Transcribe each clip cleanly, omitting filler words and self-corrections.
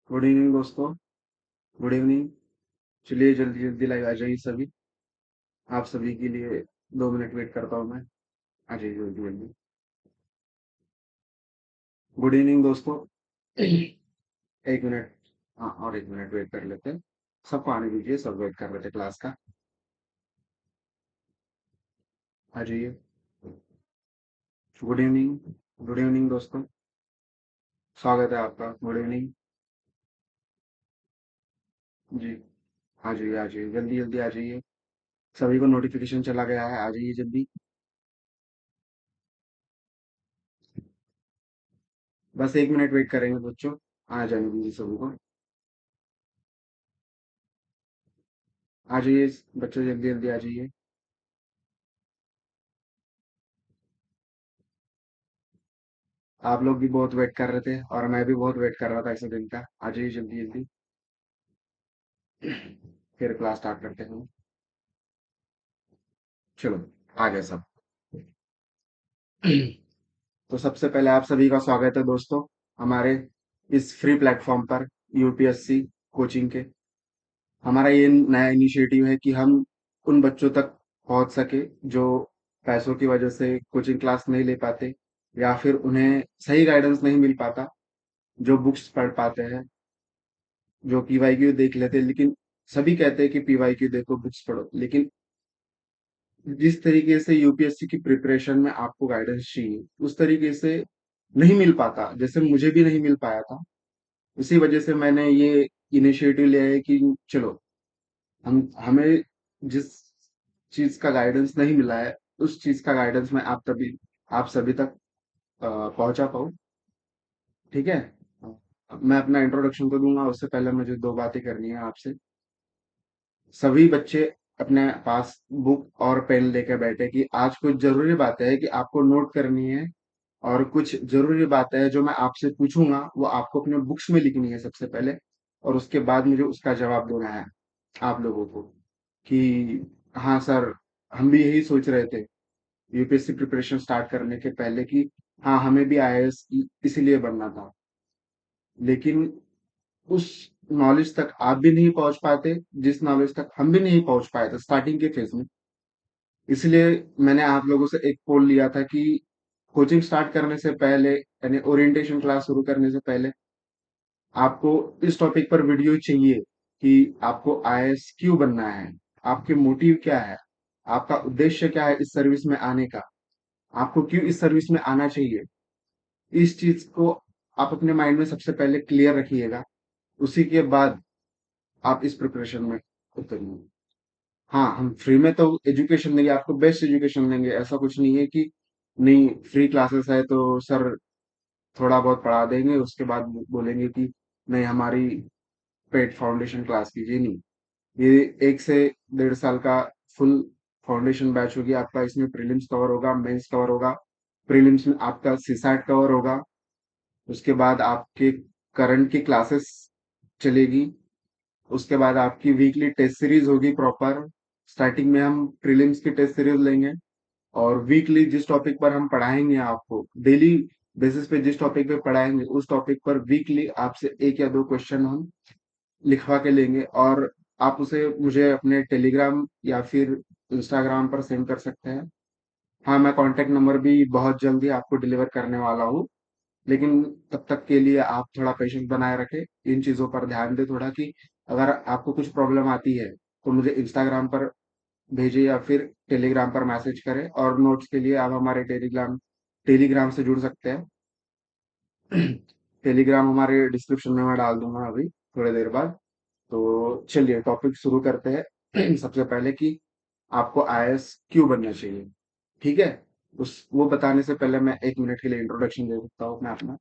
Good evening दोस्तों। Good evening. चलिए जल्दी जल्दी लाइव आ जाइए सभी। आप सभी के लिए 2 मिनट वेट करता हूँ मैं। आ जाइए जल्दी जल्दी। गुड इवनिंग दोस्तों। 1 मिनट। हाँ, और 1 मिनट वेट कर लेते हैं। सबको आने दीजिए, सब वेट कर रहे थे क्लास का। आ जाइए। Good evening. गुड इवनिंग दोस्तों। स्वागत है आपका। Good evening. जी। आ जाइए आ जाइए, जल्दी जल्दी आ जाइए। सभी को नोटिफिकेशन चला गया है, आ जाइए जल्दी। बस 1 मिनट वेट करेंगे बच्चों। आ जाने दीजिए सभी को। आ जाइए बच्चों, जल्दी जल्दी आ जाइए। आप लोग भी बहुत वेट कर रहे थे और मैं भी बहुत वेट कर रहा था ऐसे दिन का। आ जाइए जल्दी जल्दी। फिर क्लास स्टार्ट करते हैं। चलो, आ गए सब। तो सबसे पहले आप सभी का स्वागत है दोस्तों, हमारे इस फ्री प्लेटफॉर्म पर, यूपीएससी कोचिंग के। हमारा ये नया इनिशिएटिव है कि हम उन बच्चों तक पहुंच सके जो पैसों की वजह से कोचिंग क्लास नहीं ले पाते, या फिर उन्हें सही गाइडेंस नहीं मिल पाता, जो बुक्स पढ़ पाते हैं, जो पीवाईक्यू देख लेते हैं, लेकिन सभी कहते हैं कि पीवाईक्यू देखो, बुक्स पढ़ो, लेकिन जिस तरीके से यूपीएससी की प्रिपरेशन में आपको गाइडेंस चाहिए उस तरीके से नहीं मिल पाता, जैसे मुझे भी नहीं मिल पाया था। इसी वजह से मैंने ये इनिशिएटिव लिया है कि चलो, हम हमें जिस चीज का गाइडेंस नहीं मिला है उस चीज का गाइडेंस मैं आप सभी तक पहुंचा पाऊँ। ठीक है। अब मैं अपना इंट्रोडक्शन तो दूंगा, उससे पहले मुझे दो बातें करनी है आपसे। सभी बच्चे अपने पास बुक और पेन लेकर बैठे कि आज कुछ जरूरी बातें हैं कि आपको नोट करनी है, और कुछ जरूरी बातें हैं जो मैं आपसे पूछूंगा वो आपको अपने बुक्स में लिखनी है सबसे पहले, और उसके बाद मुझे उसका जवाब देना है आप लोगों को कि हाँ सर, हम भी यही सोच रहे थे यूपीएससी प्रिपरेशन स्टार्ट करने के पहले कि हाँ, हमें भी आईएएस इसीलिए बनना था, लेकिन उस नॉलेज तक आप भी नहीं पहुंच पाते जिस नॉलेज तक हम भी नहीं पहुंच पाए थे स्टार्टिंग के फेज में। इसलिए मैंने आप लोगों से एक पोल लिया था कि कोचिंग स्टार्ट करने से पहले, यानी ओरिएंटेशन क्लास शुरू करने से पहले, आपको इस टॉपिक पर वीडियो चाहिए कि आपको आईएएस क्यों बनना है, आपके मोटिव क्या है, आपका उद्देश्य क्या है इस सर्विस में आने का, आपको क्यों इस सर्विस में आना चाहिए। इस चीज को आप अपने माइंड में सबसे पहले क्लियर रखिएगा, उसी के बाद आप इस प्रिपरेशन में उतरिए। हाँ, हम फ्री में तो एजुकेशन देंगे, आपको बेस्ट एजुकेशन देंगे, ऐसा कुछ नहीं है कि नहीं फ्री क्लासेस है तो सर थोड़ा बहुत पढ़ा देंगे उसके बाद बोलेंगे कि नहीं हमारी पेड फाउंडेशन क्लास कीजिए। नहीं, ये 1 से 1.5 साल का फुल फाउंडेशन बैच होगी आपका। इसमें प्रीलिम्स कवर होगा, मेंस कवर होगा। प्रीलिम्स में आपका सीसैट कवर होगा। उसके बाद आपके करंट की क्लासेस चलेगी। उसके बाद आपकी वीकली टेस्ट सीरीज होगी प्रॉपर। स्टार्टिंग में हम प्रीलिम्स की टेस्ट सीरीज लेंगे, और वीकली जिस टॉपिक पर हम पढ़ाएंगे आपको डेली बेसिस पे, जिस टॉपिक पे पढ़ाएंगे उस टॉपिक पर वीकली आपसे एक या दो क्वेश्चन हम लिखवा के लेंगे, और आप उसे मुझे अपने टेलीग्राम या फिर इंस्टाग्राम पर सेंड कर सकते हैं। हाँ, मैं कांटेक्ट नंबर भी बहुत जल्दी आपको डिलीवर करने वाला हूँ, लेकिन तब तक के लिए आप थोड़ा पेशेंस बनाए रखें। इन चीज़ों पर ध्यान दें थोड़ा कि अगर आपको कुछ प्रॉब्लम आती है तो मुझे इंस्टाग्राम पर भेजिए या फिर टेलीग्राम पर मैसेज करें, और नोट्स के लिए आप हमारे टेलीग्राम टेलीग्राम से जुड़ सकते हैं। टेलीग्राम हमारे डिस्क्रिप्शन में मैं डाल दूंगा अभी थोड़ी देर बाद। तो चलिए टॉपिक शुरू करते हैं। सबसे पहले कि आपको आईएएस क्यों बनना चाहिए। ठीक है। उस वो बताने से पहले मैं 1 मिनट के लिए इंट्रोडक्शन दे सकता हूँ मैं अपना।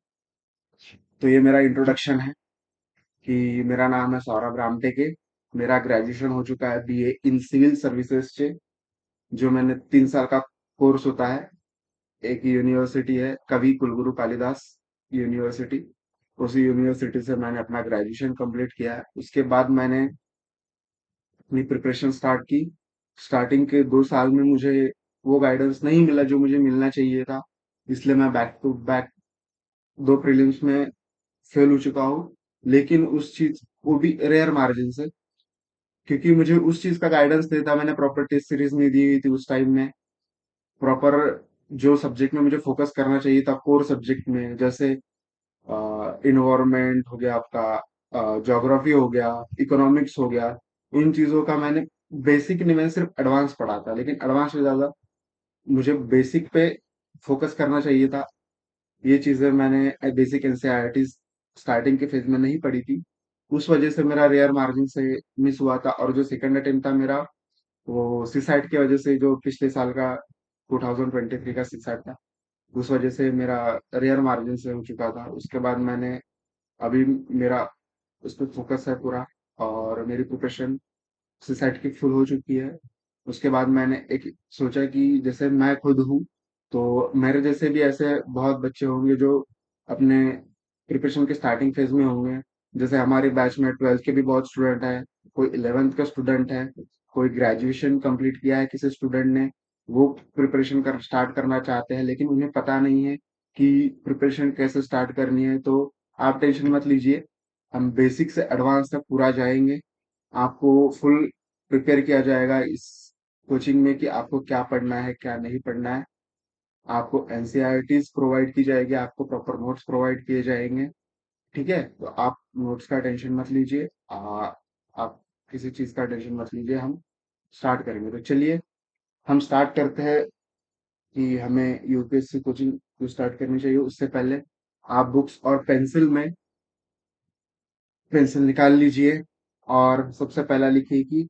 तो ये मेरा इंट्रोडक्शन है कि मेरा नाम है सौरभ रामटेके। मेरा ग्रेजुएशन हो चुका है बीए इन सिविल सर्विसेज से, जो मैंने 3 साल का कोर्स होता है। एक यूनिवर्सिटी है कवि कुलगुरु कालिदास यूनिवर्सिटी, उसी यूनिवर्सिटी से मैंने अपना ग्रेजुएशन कंप्लीट किया है। उसके बाद मैंने अपनी प्रिपरेशन स्टार्ट की। स्टार्टिंग के 2 साल में मुझे वो गाइडेंस नहीं मिला जो मुझे मिलना चाहिए था, इसलिए मैं बैक टू बैक 2 प्रीलिम्स में फेल हो चुका हूँ। लेकिन उस चीज, वो भी रेयर मार्जिन से, क्योंकि मुझे उस चीज का गाइडेंस नहीं था। मैंने प्रॉपर टेस्ट सीरीज नहीं दी हुई थी उस टाइम में। प्रॉपर जो सब्जेक्ट में मुझे फोकस करना चाहिए था, कोर सब्जेक्ट में, जैसे इन्वायरमेंट हो गया आपका, ज्योग्राफी हो गया, इकोनॉमिक्स हो गया, इन चीजों का मैंने बेसिक नहीं, मैंने सिर्फ एडवांस पढ़ा था। लेकिन एडवांस से ज्यादा मुझे बेसिक पे फोकस करना चाहिए था। ये चीजें मैंने बेसिक एनसीईआरटी स्टार्टिंग के फेज में नहीं पढ़ी थी। उस वजह से मेरा रेयर मार्जिन से मिस हुआ था। और जो सेकंड अटेम्प्ट था मेरा, वो सीसैट की वजह से, जो पिछले साल का 2023 का सीसैट था, उस वजह से मेरा रेयर मार्जिन से हो चुका था। उसके बाद मैंने, अभी मेरा उस पर फोकस है पूरा, और मेरी प्रिपरेशन सीसैट की फुल हो चुकी है। उसके बाद मैंने एक सोचा कि जैसे मैं खुद हूँ, तो मेरे जैसे भी ऐसे बहुत बच्चे होंगे जो अपने प्रिपरेशन के स्टार्टिंग फेज में होंगे। जैसे हमारे बैच में 12th के भी बहुत स्टूडेंट हैं, कोई 11th का स्टूडेंट है, कोई ग्रेजुएशन कंप्लीट किया है किसी स्टूडेंट ने, वो प्रिपरेशन कर स्टार्ट करना चाहते हैं, लेकिन उन्हें पता नहीं है कि प्रिपरेशन कैसे स्टार्ट करनी है। तो आप टेंशन मत लीजिए, हम बेसिक से एडवांस तक पूरा जाएंगे। आपको फुल प्रिपेयर किया जाएगा इस कोचिंग में कि आपको क्या पढ़ना है, क्या नहीं पढ़ना है। आपको एनसीईआरटीज प्रोवाइड की जाएगी, आपको प्रॉपर नोट्स प्रोवाइड किए जाएंगे। ठीक है, तो आप नोट्स का टेंशन मत लीजिए। आप किसी चीज का टेंशन मत लीजिए, हम स्टार्ट करेंगे। तो चलिए हम स्टार्ट करते हैं कि हमें यूपीएससी कोचिंग जो स्टार्ट करनी चाहिए। उससे पहले आप बुक्स और पेंसिल में पेंसिल निकाल लीजिए, और सबसे पहला लिखिए कि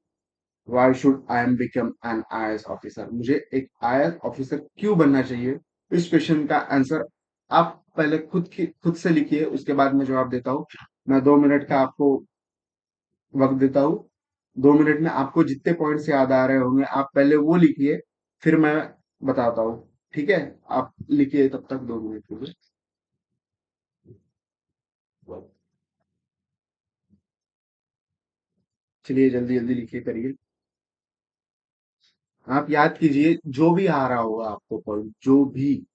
why should I am become an IAS officer. मुझे एक आईएएस ऑफिसर क्यों बनना चाहिए? इस क्वेश्चन का आंसर आप पहले खुद से लिखिए, उसके बाद मैं जवाब देता हूँ। मैं 2 मिनट का आपको वक्त देता हूँ। 2 मिनट में आपको जितने पॉइंट्स याद आ रहे होंगे, आप पहले वो लिखिए, फिर मैं बताता हूँ। ठीक है, आप लिखिए तब तक 2 मिनट के लिए। चलिए जल्दी जल्दी लिखिए, करिए। आप याद कीजिए जो भी आ रहा होगा आपको पॉइंट, जो भी,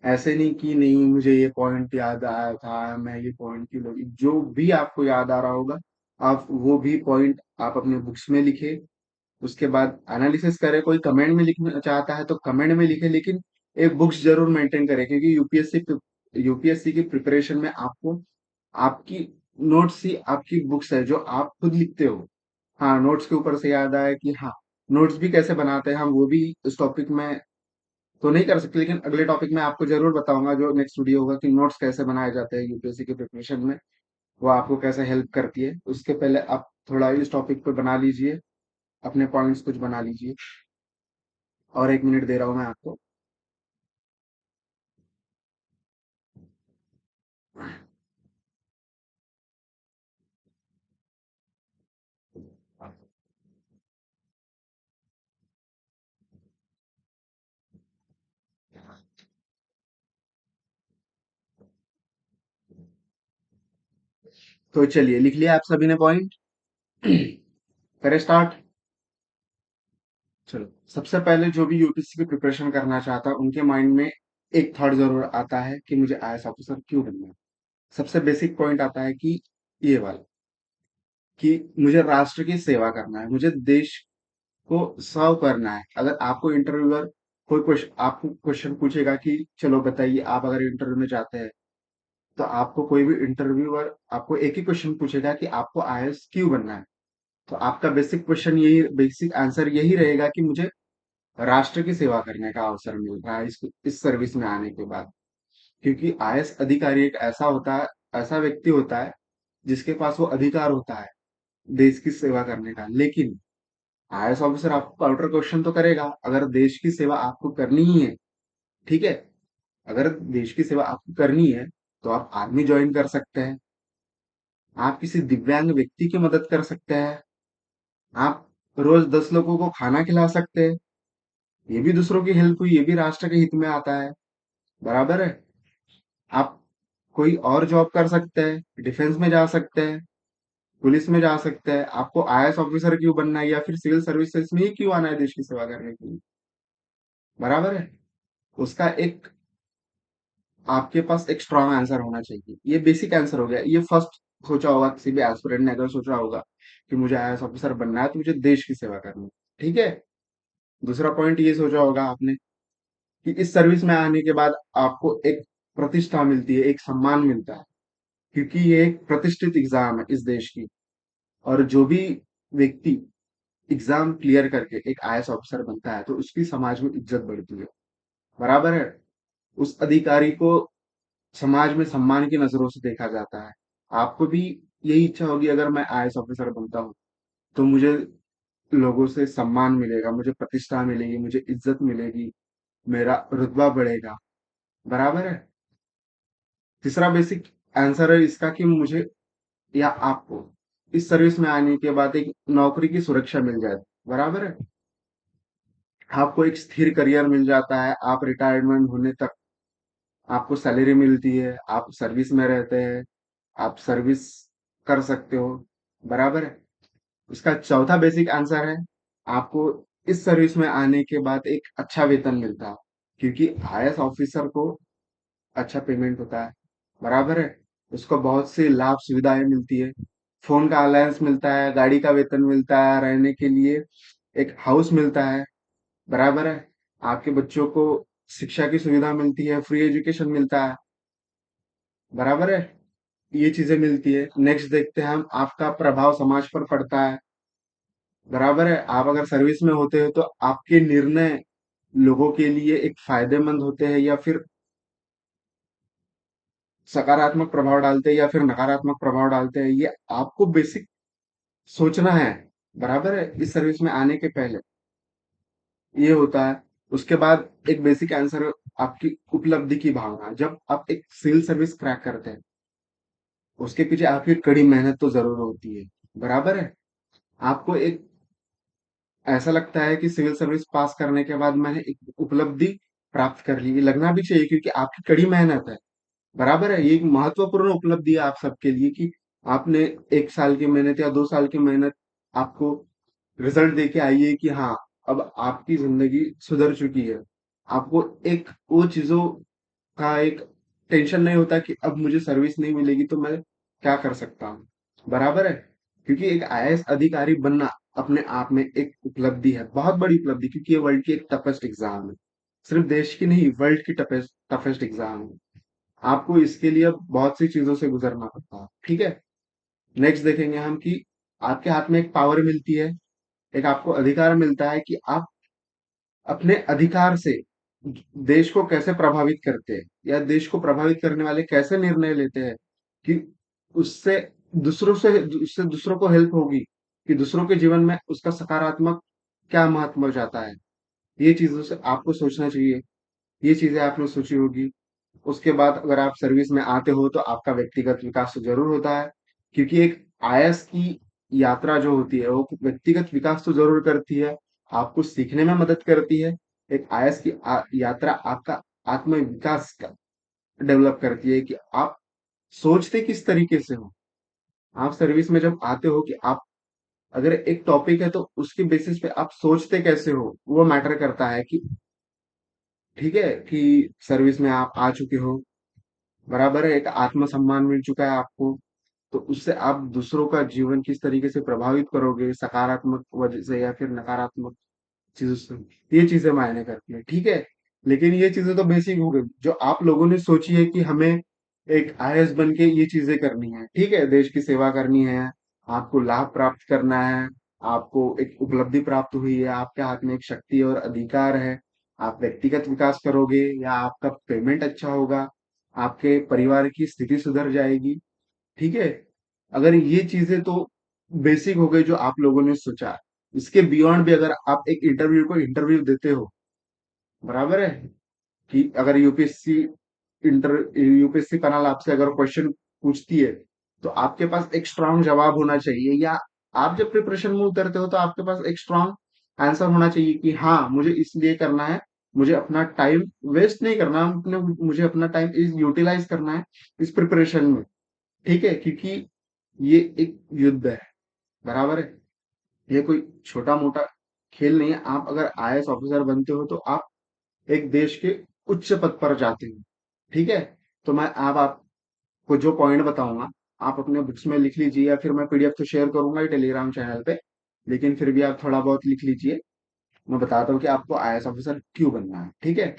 ऐसे नहीं कि नहीं मुझे ये पॉइंट याद आया था, मैं ये पॉइंट क्यों लगी, जो भी आपको याद आ रहा होगा, आप वो भी पॉइंट आप अपने बुक्स में लिखे। उसके बाद एनालिसिस करें। कोई कमेंट में लिखना चाहता है तो कमेंट में लिखे, लेकिन एक बुक्स जरूर मेंटेन करें, क्योंकि यूपीएससी की प्रिपरेशन में आपको आपकी नोट्स ही आपकी बुक्स है जो आप खुद लिखते हो। हाँ, नोट्स के ऊपर से याद आया कि हाँ, नोट्स भी कैसे बनाते हैं हम, वो भी इस टॉपिक में तो नहीं कर सकते, लेकिन अगले टॉपिक में आपको जरूर बताऊंगा, जो नेक्स्ट वीडियो होगा, कि नोट्स कैसे बनाए जाते हैं यूपीएससी के प्रिपरेशन में, वो आपको कैसे हेल्प करती है। उसके पहले आप थोड़ा इस टॉपिक पे बना लीजिए, अपने पॉइंट्स कुछ बना लीजिए। और 1 मिनट दे रहा हूँ मैं आपको। तो चलिए लिख लिया आप सभी ने पॉइंट? करें स्टार्ट। चलो, सबसे पहले जो भी यूपीएससी की प्रिपरेशन करना चाहता है, उनके माइंड में एक थॉट जरूर आता है कि मुझे आईएएस ऑफिसर क्यों बनना है। सबसे बेसिक पॉइंट आता है कि ये वाला, कि मुझे राष्ट्र की सेवा करना है, मुझे देश को सर्व करना है। अगर आपको इंटरव्यूअर कोई क्वेश्चन आपको क्वेश्चन पूछेगा कि चलो बताइए, आप अगर इंटरव्यू में जाते हैं, तो आपको कोई भी इंटरव्यूअर आपको एक ही क्वेश्चन पूछेगा कि आपको आईएएस क्यों बनना है। तो आपका बेसिक क्वेश्चन यही, बेसिक आंसर यही रहेगा कि मुझे राष्ट्र की सेवा करने का अवसर मिल रहा है इस सर्विस में आने के बाद। क्योंकि आईएएस अधिकारी एक ऐसा होता है, ऐसा व्यक्ति होता है जिसके पास वो अधिकार होता है देश की सेवा करने का। लेकिन आईएएस ऑफिसर आपको काउंटर क्वेश्चन तो करेगा, अगर देश की सेवा आपको करनी ही है। ठीक है, अगर देश की सेवा आपको करनी है, तो आप आर्मी ज्वाइन कर सकते हैं, आप किसी दिव्यांग व्यक्ति की मदद कर सकते हैं, आप रोज 10 लोगों को खाना खिला सकते हैं। ये भी दूसरों की हेल्प हुई, ये भी राष्ट्र के हित में आता है। बराबर है। आप कोई और जॉब कर सकते हैं, डिफेंस में जा सकते हैं, पुलिस में जा सकते हैं। आपको आईएएस ऑफिसर क्यों बनना है, या फिर सिविल सर्विसेज में ही क्यों आना है देश की सेवा करने के लिए? बराबर है। उसका एक आपके पास एक स्ट्रॉन्ग आंसर होना चाहिए। ये बेसिक आंसर हो गया, ये फर्स्ट सोचा होगा, किसी भी एस्पिरेंट ने अगर सोचा होगा कि मुझे आईएएस ऑफिसर बनना है तो मुझे देश की सेवा करनी है। ठीक है। दूसरा पॉइंट ये सोचा होगा आपने कि इस सर्विस में आने के बाद आपको एक प्रतिष्ठा मिलती है, एक सम्मान मिलता है, क्योंकि ये एक प्रतिष्ठित एग्जाम है इस देश की। और जो भी व्यक्ति एग्जाम क्लियर करके एक आईएएस ऑफिसर बनता है तो उसकी समाज में इज्जत बढ़ती है। बराबर है। उस अधिकारी को समाज में सम्मान की नजरों से देखा जाता है। आपको भी यही इच्छा होगी, अगर मैं आईएएस ऑफिसर बनता हूँ तो मुझे लोगों से सम्मान मिलेगा, मुझे प्रतिष्ठा मिलेगी, मुझे इज्जत मिलेगी, मेरा रुतबा बढ़ेगा। बराबर है। तीसरा बेसिक आंसर है इसका कि मुझे या आपको इस सर्विस में आने के बाद एक नौकरी की सुरक्षा मिल जाए। बराबर है। आपको एक स्थिर करियर मिल जाता है, आप रिटायरमेंट होने तक आपको सैलरी मिलती है, आप सर्विस में रहते हैं, आप सर्विस कर सकते हो। बराबर है। इसका चौथा बेसिक आंसर है, आपको इस सर्विस में आने के बाद एक अच्छा वेतन मिलता है, क्योंकि आईएएस ऑफिसर को अच्छा पेमेंट होता है। बराबर है। उसको बहुत सी लाभ सुविधाएं मिलती है। फोन का अलायंस मिलता है, गाड़ी का वेतन मिलता है, रहने के लिए एक हाउस मिलता है। बराबर है। आपके बच्चों को शिक्षा की सुविधा मिलती है, फ्री एजुकेशन मिलता है। बराबर है। ये चीजें मिलती है। नेक्स्ट देखते हैं हम, आपका प्रभाव समाज पर पड़ता है। बराबर है। आप अगर सर्विस में होते हो तो आपके निर्णय लोगों के लिए एक फायदेमंद होते हैं, या फिर सकारात्मक प्रभाव डालते हैं या फिर नकारात्मक प्रभाव डालते हैं, ये आपको बेसिक सोचना है। बराबर है। इस सर्विस में आने के पहले ये होता है। उसके बाद एक बेसिक आंसर, आपकी उपलब्धि की भावना। जब आप एक सिविल सर्विस क्रैक करते हैं, उसके पीछे आपकी कड़ी मेहनत तो जरूर होती है। बराबर है। आपको एक ऐसा लगता है कि सिविल सर्विस पास करने के बाद मैंने एक उपलब्धि प्राप्त कर ली, ये लगना भी चाहिए, क्योंकि आपकी कड़ी मेहनत है। बराबर है। ये एक महत्वपूर्ण उपलब्धि है आप सबके लिए कि आपने 1 साल की मेहनत या 2 साल की मेहनत आपको रिजल्ट दे के आई है कि हाँ, अब आपकी जिंदगी सुधर चुकी है। आपको एक वो चीजों का एक टेंशन नहीं होता कि अब मुझे सर्विस नहीं मिलेगी तो मैं क्या कर सकता हूँ। बराबर है। क्योंकि एक आईएएस अधिकारी बनना अपने आप में एक उपलब्धि है, बहुत बड़ी उपलब्धि, क्योंकि ये वर्ल्ड की एक टफेस्ट एग्जाम है। सिर्फ देश की नहीं, वर्ल्ड की टफेस्ट टफेस्ट एग्जाम है। आपको इसके लिए बहुत सी चीजों से गुजरना पड़ता है। ठीक है। नेक्स्ट देखेंगे हम कि आपके हाथ में एक पावर मिलती है, एक आपको अधिकार मिलता है कि आप अपने अधिकार से देश को कैसे प्रभावित करते हैं, या देश को प्रभावित करने वाले कैसे निर्णय लेते हैं कि उससे उससे दूसरों को हेल्प होगी, कि दूसरों के जीवन में उसका सकारात्मक क्या महत्व हो जाता है। ये चीजों से आपको सोचना चाहिए। ये चीजें आपने सोची होगी। उसके बाद अगर आप सर्विस में आते हो तो आपका व्यक्तिगत विकास तो जरूर होता है, क्योंकि एक आईएएस की यात्रा जो होती है वो व्यक्तिगत विकास तो जरूर करती है, आपको सीखने में मदद करती है। एक आईएएस की यात्रा आपका आत्म विकास का डेवलप करती है, कि आप सोचते किस तरीके से हो। आप सर्विस में जब आते हो कि आप अगर एक टॉपिक है तो उसके बेसिस पे आप सोचते कैसे हो, वो मैटर करता है कि ठीक है कि सर्विस में आप आ चुके हो। बराबर है। एक आत्मसम्मान मिल चुका है आपको, तो उससे आप दूसरों का जीवन किस तरीके से प्रभावित करोगे, सकारात्मक वजह से या फिर नकारात्मक चीजों से, ये चीजें मायने करती है। ठीक है। लेकिन ये चीजें तो बेसिक हो गई जो आप लोगों ने सोची है कि हमें एक आईएएस बन के ये चीजें करनी है। ठीक है। देश की सेवा करनी है, आपको लाभ प्राप्त करना है, आपको एक उपलब्धि प्राप्त हुई है, आपके हाथ में एक शक्ति और अधिकार है, आप व्यक्तिगत विकास करोगे या आपका पेमेंट अच्छा होगा, आपके परिवार की स्थिति सुधर जाएगी। ठीक है। अगर ये चीजें तो बेसिक हो गई जो आप लोगों ने सोचा। इसके बियॉन्ड भी अगर आप एक इंटरव्यू को इंटरव्यू देते हो, बराबर है, कि अगर यूपीएससी पैनल आपसे अगर क्वेश्चन पूछती है तो आपके पास एक स्ट्रांग जवाब होना चाहिए, या आप जब प्रिपरेशन में उतरते हो तो आपके पास एक स्ट्रांग आंसर होना चाहिए कि हाँ, मुझे इसलिए करना है, मुझे अपना टाइम वेस्ट नहीं करना, मुझे अपना टाइम इस यूटिलाइज करना है इस प्रिपरेशन में। ठीक है। क्योंकि ये एक युद्ध है। बराबर है। ये कोई छोटा मोटा खेल नहीं है। आप अगर आईएएस ऑफिसर बनते हो तो आप एक देश के उच्च पद पर जाते हो। ठीक है। तो मैं अब आपको जो पॉइंट बताऊंगा आप अपने बुक्स में लिख लीजिए, या फिर मैं पीडीएफ तो शेयर करूंगा ही टेलीग्राम चैनल पे, लेकिन फिर भी आप थोड़ा बहुत लिख लीजिए। मैं बताता हूँ कि आपको आईएएस ऑफिसर क्यों बनना है, ठीक है।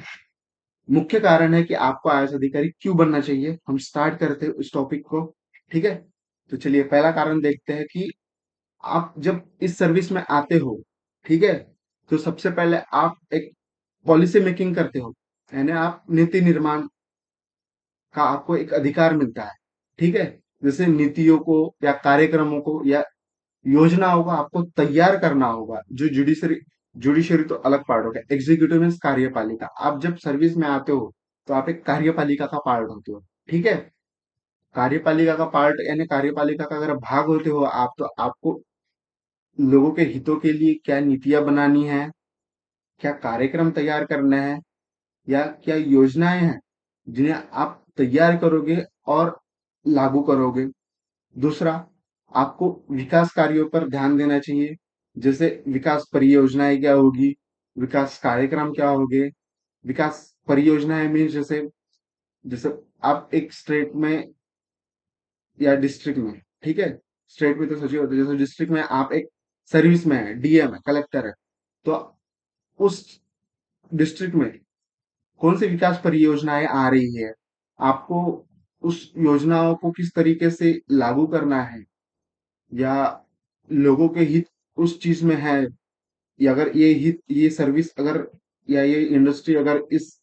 मुख्य कारण है कि आपको आईएएस अधिकारी क्यों बनना चाहिए। हम स्टार्ट करते हैं उस टॉपिक को, ठीक है। तो चलिए पहला कारण देखते हैं कि आप जब इस सर्विस में आते हो, ठीक है, तो सबसे पहले आप एक पॉलिसी मेकिंग करते हो, यानी आप नीति निर्माण का आपको एक अधिकार मिलता है, ठीक है। जैसे नीतियों को या कार्यक्रमों को या योजनाओं को आपको तैयार करना होगा। जो जुडिशरी जुडिशरी तो अलग पार्ट हो गया, एग्जीक्यूटिव मीन्स कार्यपालिका। आप जब सर्विस में आते हो तो आप एक कार्यपालिका का पार्ट होते हो, ठीक है। कार्यपालिका का पार्ट यानी कार्यपालिका का अगर भाग होते हो आप, तो आपको लोगों के हितों के लिए क्या नीतियां बनानी है, क्या कार्यक्रम तैयार करना है, या क्या योजनाएं हैं जिन्हें आप तैयार करोगे और लागू करोगे। दूसरा, आपको विकास कार्यों पर ध्यान देना चाहिए। जैसे विकास परियोजनाएं क्या होगी, विकास कार्यक्रम क्या होंगे। विकास परियोजनाएं मीन्स जैसे जैसे आप एक स्टेट में या डिस्ट्रिक्ट में, ठीक है, स्टेट में तो सचिव होते हैं, जैसे डिस्ट्रिक्ट में आप एक सर्विस में है, डीएम है, कलेक्टर है, तो उस डिस्ट्रिक्ट में कौन सी विकास परियोजनाएं आ रही है, आपको उस योजनाओं को किस तरीके से लागू करना है, या लोगों के हित उस चीज में है, या अगर ये हित ये सर्विस अगर या ये इंडस्ट्री अगर इस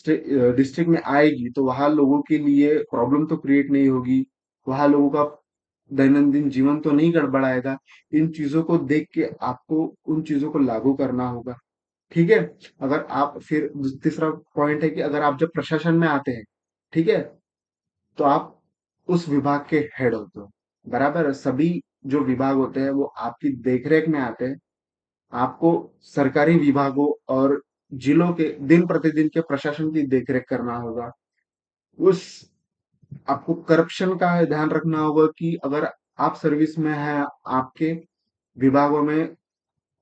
डिस्ट्रिक्ट में आएगी तो वहां लोगों के लिए प्रॉब्लम तो क्रिएट नहीं होगी, वहां लोगों का दैनंदिन जीवन तो नहीं गड़बड़ाएगा। इन चीजों को देख के आपको उन चीजों को लागू करना होगा, ठीक है। अगर आप फिर तीसरा पॉइंट है कि अगर आप जब प्रशासन में आते हैं, ठीक है, तो आप उस विभाग के हेड होते हो, बराबर है। सभी जो विभाग होते हैं वो आपकी देखरेख में आते हैं। आपको सरकारी विभागों और जिलों के दिन प्रतिदिन के प्रशासन की देखरेख करना होगा। उस आपको करप्शन का ध्यान रखना होगा कि अगर आप सर्विस में हैं, आपके विभागों में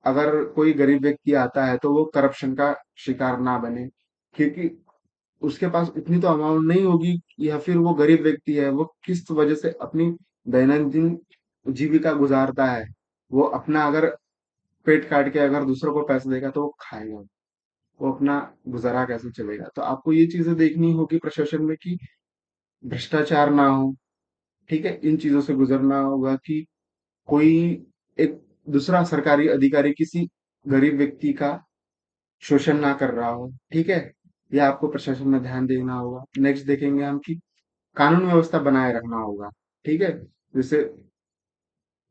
अगर कोई गरीब व्यक्ति आता है तो वो करप्शन का शिकार ना बने, क्योंकि उसके पास इतनी तो अमाउंट नहीं होगी, या फिर वो गरीब व्यक्ति है, वो किस वजह से अपनी दैनंदिन जीविका गुजारता है। वो अपना अगर पेट काट के अगर दूसरों को पैसे देगा तो वो खाएगा, वो अपना गुजारा कैसे चलेगा। तो आपको ये चीजें देखनी होगी प्रशासन में कि भ्रष्टाचार ना हो, ठीक है। इन चीजों से गुजरना होगा कि कोई एक दूसरा सरकारी अधिकारी किसी गरीब व्यक्ति का शोषण ना कर रहा हो, ठीक है। यह आपको प्रशासन में ध्यान देना होगा। नेक्स्ट देखेंगे हम कि कानून व्यवस्था बनाए रखना होगा, ठीक है। जैसे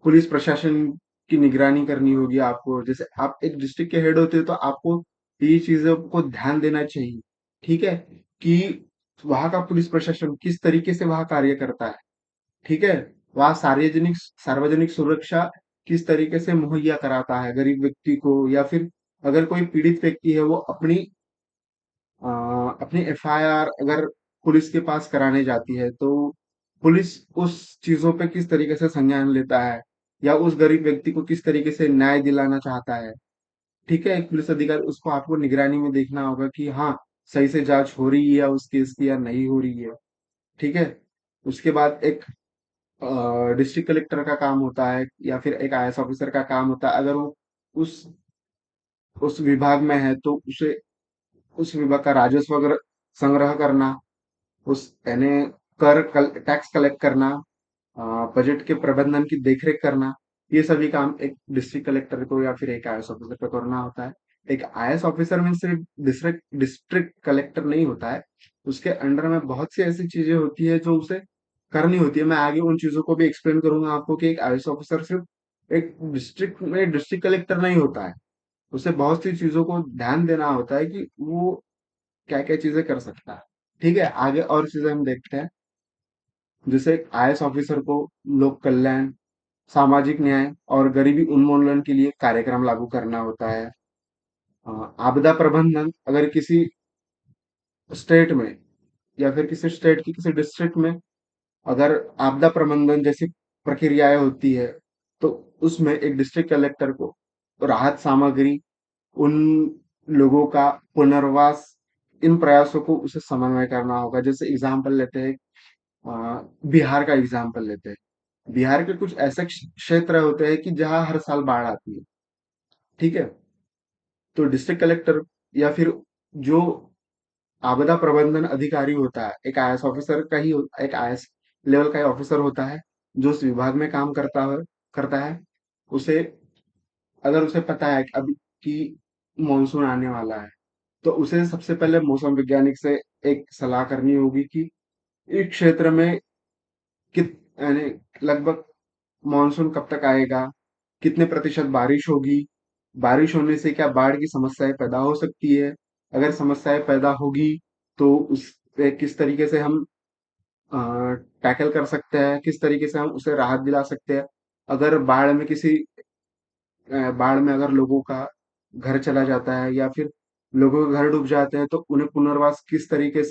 पुलिस प्रशासन की निगरानी करनी होगी आपको। जैसे आप एक डिस्ट्रिक्ट के हेड होते हो तो आपको ये चीजों को ध्यान देना चाहिए, ठीक है, कि वहां का पुलिस प्रशासन किस तरीके से वहां कार्य करता है, ठीक है। वहां सार्वजनिक सार्वजनिक सुरक्षा किस तरीके से मुहैया कराता है गरीब व्यक्ति को, या फिर अगर कोई पीड़ित व्यक्ति है वो अ, अपनी एफआईआर अगर पुलिस के पास कराने जाती है तो पुलिस उस चीजों पे किस तरीके से संज्ञान लेता है, या उस गरीब व्यक्ति को किस तरीके से न्याय दिलाना चाहता है, ठीक है। एक पुलिस अधिकारी, उसको आपको निगरानी में देखना होगा कि हाँ, सही से जांच हो रही है या उस केस की, या नहीं हो रही है, ठीक है। उसके बाद एक डिस्ट्रिक्ट कलेक्टर का काम होता है, या फिर एक आईएएस ऑफिसर का काम होता है, अगर वो उस उस विभाग में है तो उसे उस विभाग का राजस्व अगर संग्रह करना, उस यानी टैक्स कलेक्ट करना, बजट के प्रबंधन की देखरेख करना, ये सभी काम एक डिस्ट्रिक्ट कलेक्टर को या फिर एक आईएएस ऑफिसर को करना होता है। एक आईएएस ऑफिसर में सिर्फ डिस्ट्रिक्ट डिस्ट्रिक्ट कलेक्टर नहीं होता है, उसके अंडर में बहुत सी ऐसी चीजें होती है जो उसे करनी होती है। मैं आगे उन चीजों को भी एक्सप्लेन करूंगा आपको कि एक आईएएस ऑफिसर सिर्फ एक डिस्ट्रिक्ट में डिस्ट्रिक्ट कलेक्टर नहीं होता है, उसे बहुत सी चीजों को ध्यान देना होता है कि वो क्या क्या चीजें कर सकता है, ठीक है। आगे और चीजें हम देखते हैं। जैसे आईएएस ऑफिसर को लोक कल्याण, सामाजिक न्याय और गरीबी उन्मूलन के लिए कार्यक्रम लागू करना होता है। आपदा प्रबंधन, अगर किसी स्टेट में या फिर किसी स्टेट की किसी डिस्ट्रिक्ट में अगर आपदा प्रबंधन जैसी प्रक्रियाएं होती है, तो उसमें एक डिस्ट्रिक्ट कलेक्टर को राहत सामग्री, उन लोगों का पुनर्वास, इन प्रयासों को उसे समन्वय करना होगा। जैसे एग्जाम्पल लेते हैं, अ, बिहार का एग्जाम्पल लेते हैं। बिहार के कुछ ऐसे क्षेत्र होते हैं कि जहाँ हर साल बाढ़ आती है। ठीक है। तो डिस्ट्रिक्ट कलेक्टर या फिर जो आपदा प्रबंधन अधिकारी होता है, एक आईएएस ऑफिसर का ही एक आईएएस लेवल का ही ऑफिसर होता है जो उस विभाग में काम करता है। उसे अगर उसे पता है कि अभी कि मानसून आने वाला है, तो उसे सबसे पहले मौसम वैज्ञानिक से एक सलाह करनी होगी कि इस क्षेत्र में कित यानी लगभग मानसून कब तक आएगा, कितने प्रतिशत बारिश होगी, बारिश होने से क्या बाढ़ की समस्याएं पैदा हो सकती है, अगर समस्याएं पैदा होगी तो उस पे किस तरीके से हम टैकल कर सकते हैं, किस तरीके से हम उसे राहत दिला सकते हैं। अगर बाढ़ में अगर लोगों का घर चला जाता है या फिर लोगों के घर डूब जाते हैं, तो उन्हें पुनर्वास किस तरीके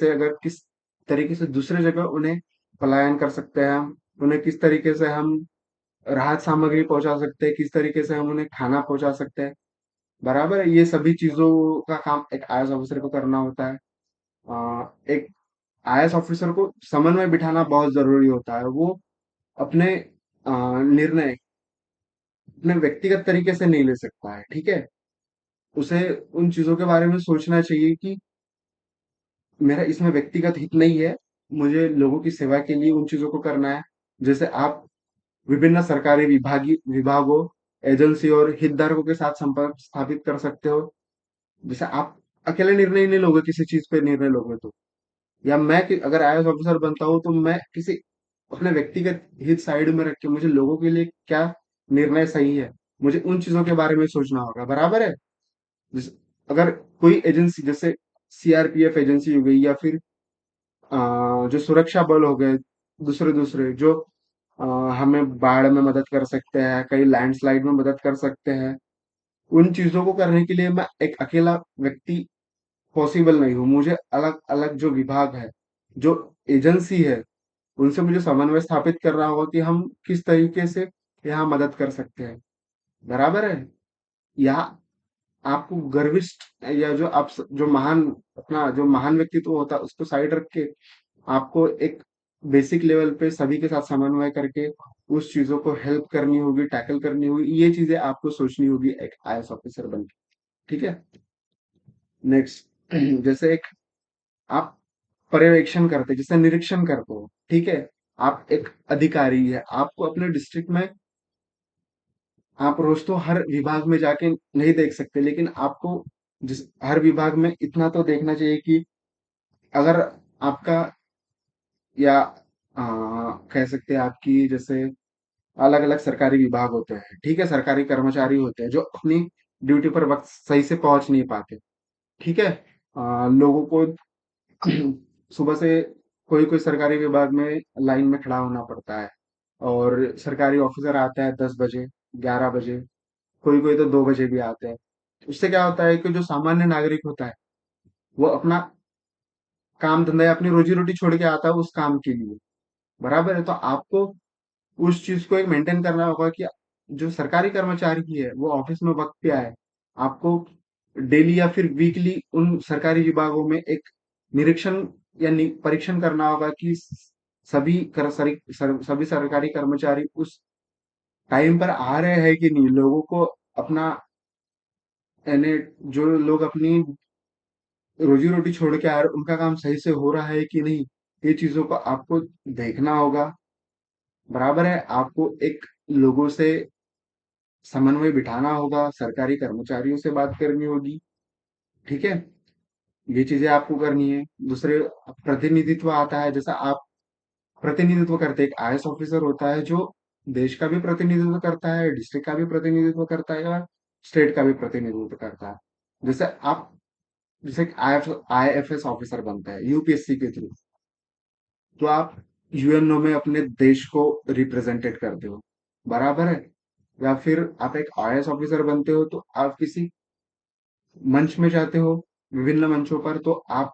से दूसरे जगह उन्हें पलायन कर सकते हैं हम, उन्हें किस तरीके से हम राहत सामग्री पहुंचा सकते हैं, किस तरीके से हम उन्हें खाना पहुंचा सकते हैं। बराबर है, ये सभी चीजों का काम एक आईएएस ऑफिसर को करना होता है। एक आईएएस ऑफिसर को समन्वय बिठाना बहुत जरूरी होता है। वो अपने निर्णय अपने व्यक्तिगत तरीके से नहीं ले सकता है। ठीक है। उसे उन चीजों के बारे में सोचना चाहिए कि मेरा इसमें व्यक्तिगत हित नहीं है, मुझे लोगों की सेवा के लिए उन चीजों को करना है। जैसे आप विभिन्न सरकारी विभागों, एजेंसी और हितधारकों के साथ संपर्क स्थापित कर सकते हो। जैसे आप अकेले निर्णय नहीं लोगे, किसी चीज पे निर्णय लोगे तो, या अगर आईएएस ऑफिसर बनता हूँ तो मैं किसी अपने व्यक्तिगत हित साइड में रख के मुझे लोगों के लिए क्या निर्णय सही है, मुझे उन चीजों के बारे में सोचना होगा। बराबर है। जिस अगर कोई एजेंसी जैसे सीआरपीएफ एजेंसी हो गई या फिर जो सुरक्षा बल हो गए दूसरे दूसरे जो अ, हमें बाढ़ में मदद कर सकते हैं, कई लैंडस्लाइड में मदद कर सकते हैं, उन चीजों को करने के लिए मैं एक अकेला व्यक्ति पॉसिबल नहीं हूँ। मुझे अलग अलग जो विभाग है, जो एजेंसी है, उनसे मुझे समन्वय स्थापित करना होगा कि हम किस तरीके से यहाँ मदद कर सकते हैं। बराबर है। यहाँ आपको गर्विष्ठ या जो महान अपना जो महान व्यक्तित्व होता है उसको साइड रख के आपको एक बेसिक लेवल पे सभी के साथ समन्वय करके उस चीजों को हेल्प करनी होगी, टैकल करनी होगी। ये चीजें आपको सोचनी होगी एक आईएएस ऑफिसर बन के। ठीक है। नेक्स्ट जैसे एक आप पर्यवेक्षण करते, जैसे निरीक्षण करते हो। ठीक है। आप एक अधिकारी है, आपको अपने डिस्ट्रिक्ट में आप रोज तो हर विभाग में जाके नहीं देख सकते, लेकिन आपको जिस हर विभाग में इतना तो देखना चाहिए कि अगर आपका या कह सकते हैं आपकी जैसे अलग अलग सरकारी विभाग होते हैं। ठीक है। सरकारी कर्मचारी होते हैं जो अपनी ड्यूटी पर वक्त सही से पहुंच नहीं पाते। ठीक है। लोगों को सुबह से कोई कोई सरकारी विभाग में लाइन में खड़ा होना पड़ता है, और सरकारी ऑफिसर आता है 10 बजे, 11 बजे, कोई कोई तो 2 बजे भी आते हैं। उससे क्या होता है कि जो सामान्य नागरिक होता है वो अपना काम धंधा या अपनी रोजी रोटी छोड़ के आता है उस काम के लिए। बराबर है। तो आपको उस चीज को एक मेंटेन करना होगा कि जो सरकारी कर्मचारी है वो ऑफिस में वक्त पे आए। आपको डेली या फिर वीकली उन सरकारी विभागों में एक निरीक्षण या परीक्षण करना होगा कि सभी सरकारी कर्मचारी उस टाइम पर आ रहे हैं कि नहीं, लोगों को अपना यानी जो लोग अपनी रोजी रोटी छोड़ के आ रहे उनका काम सही से हो रहा है कि नहीं, ये चीजों को आपको देखना होगा। बराबर है। आपको एक लोगों से समन्वय बिठाना होगा, सरकारी कर्मचारियों से बात करनी होगी। ठीक है। ये चीजें आपको करनी है। दूसरे प्रतिनिधित्व आता है, जैसा आप प्रतिनिधित्व करते हैं, एक आईएएस ऑफिसर होता है जो देश का भी प्रतिनिधित्व करता है, डिस्ट्रिक्ट का भी प्रतिनिधित्व करता है और स्टेट का भी प्रतिनिधित्व करता है। जैसे आप जैसे आईएफएस ऑफिसर बनता है यूपीएससी के थ्रू, तो आप यूएनओ में अपने देश को रिप्रेजेंटेट करते हो। बराबर है। या फिर आप एक आईएएस ऑफिसर बनते हो तो आप किसी मंच में जाते हो, विभिन्न मंचों पर, तो आप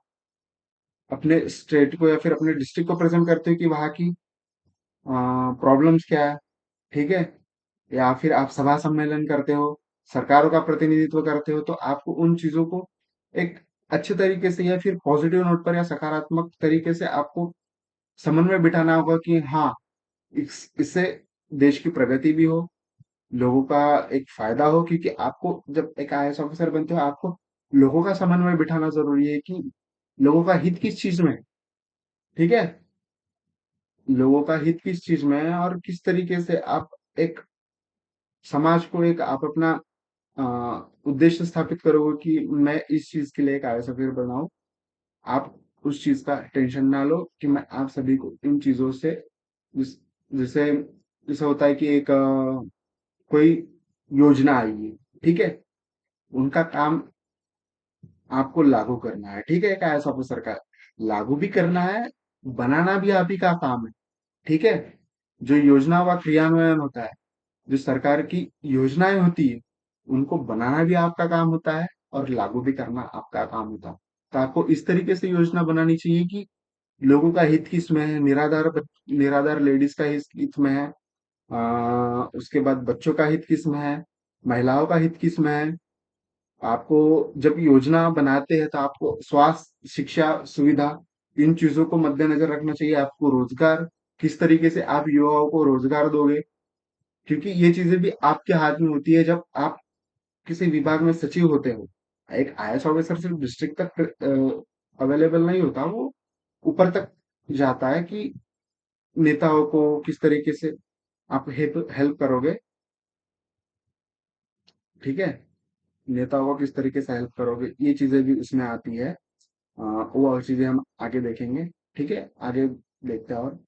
अपने स्टेट को या फिर अपने डिस्ट्रिक्ट को प्रेजेंट करते हो कि वहाँ की प्रॉब्लम्स क्या है। ठीक है। या फिर आप सभा सम्मेलन करते हो, सरकारों का प्रतिनिधित्व करते हो, तो आपको उन चीजों को एक अच्छे तरीके से या फिर पॉजिटिव नोट पर या सकारात्मक तरीके से आपको समन्वय बिठाना होगा कि हाँ, इससे देश की प्रगति भी हो, लोगों का एक फायदा हो, क्योंकि आपको जब एक आईएएस ऑफिसर बनते हो, आपको लोगों का समन्वय बिठाना जरूरी है कि लोगों का हित किस चीज में है। ठीक है, लोगों का हित किस चीज में है और किस तरीके से आप एक समाज को एक आप अपना अ, उद्देश्य स्थापित करोगे कि मैं इस चीज के लिए एक आईएएस ऑफिसर बनाऊं। आप उस चीज का टेंशन ना लो कि मैं आप सभी को इन चीजों से जैसे जैसे होता है कि एक कोई योजना आई है, ठीक है, उनका काम आपको लागू करना है। ठीक है, एक आईएएस ऑफिसर का लागू भी करना है, बनाना भी आप ही का काम है। ठीक है, जो योजना का क्रियान्वयन होता है, जो सरकार की योजनाएं होती है, उनको बनाना भी आपका काम होता है और लागू भी करना आपका काम होता है। तो आपको इस तरीके से योजना बनानी चाहिए कि लोगों का हित किसमें है, निराधार लेडीज का हित में है, उसके बाद बच्चों का हित किसमें है, महिलाओं का हित किसमें है। आपको जब योजना बनाते हैं तो आपको स्वास्थ्य, शिक्षा, सुविधा, इन चीजों को मद्देनजर रखना चाहिए। आपको रोजगार, किस तरीके से आप युवाओं को रोजगार दोगे, क्योंकि ये चीजें भी आपके हाथ में होती है जब आप किसी विभाग में सचिव होते हो। एक आईएएस ऑफिसर सिर्फ डिस्ट्रिक्ट तक अवेलेबल नहीं होता, वो ऊपर तक जाता है कि नेताओं को किस तरीके से आप हेल्प हेल्प करोगे। ठीक है, नेताओं को किस तरीके से हेल्प करोगे, ये चीजें भी उसमें आती है। वो और चीजें हम आगे देखेंगे। ठीक है, आगे देखते हैं। और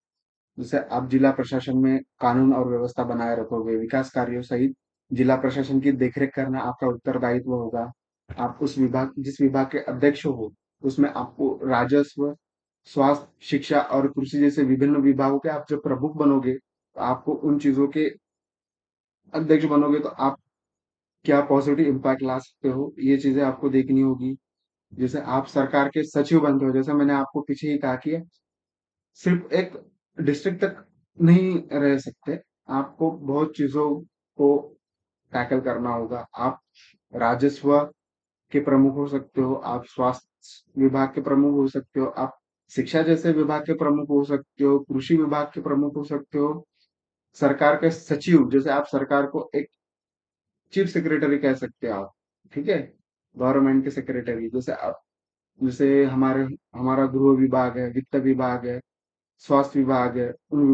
जैसे आप जिला प्रशासन में कानून और व्यवस्था बनाए रखोगे, विकास कार्यों सहित जिला प्रशासन की देखरेख करना आपका उत्तरदायित्व होगा। आप उस विभाग, जिस विभाग के अध्यक्ष हो, उसमें आपको राजस्व, स्वास्थ्य, शिक्षा और कृषि जैसे विभिन्न विभागों के आप जब प्रमुख बनोगे, तो आपको उन चीजों के अध्यक्ष बनोगे तो आप क्या पॉजिटिव इम्पैक्ट ला सकते हो, ये चीजें आपको देखनी होगी। जैसे आप सरकार के सचिव बनते हो, जैसे मैंने आपको पीछे ही कहा कि सिर्फ एक डिस्ट्रिक्ट तक नहीं रह सकते, आपको बहुत चीजों को टैकल करना होगा। आप राजस्व के प्रमुख हो सकते हो, आप स्वास्थ्य विभाग के प्रमुख हो सकते हो, आप शिक्षा जैसे विभाग के प्रमुख हो सकते हो, कृषि विभाग के प्रमुख हो सकते हो, सरकार के सचिव, जैसे आप सरकार को एक चीफ सेक्रेटरी कह सकते हो आप। ठीक है, गवर्नमेंट के सेक्रेटरी, जैसे आप, जैसे हमारा गृह विभाग है, वित्त विभाग है, स्वास्थ्य विभाग है, उन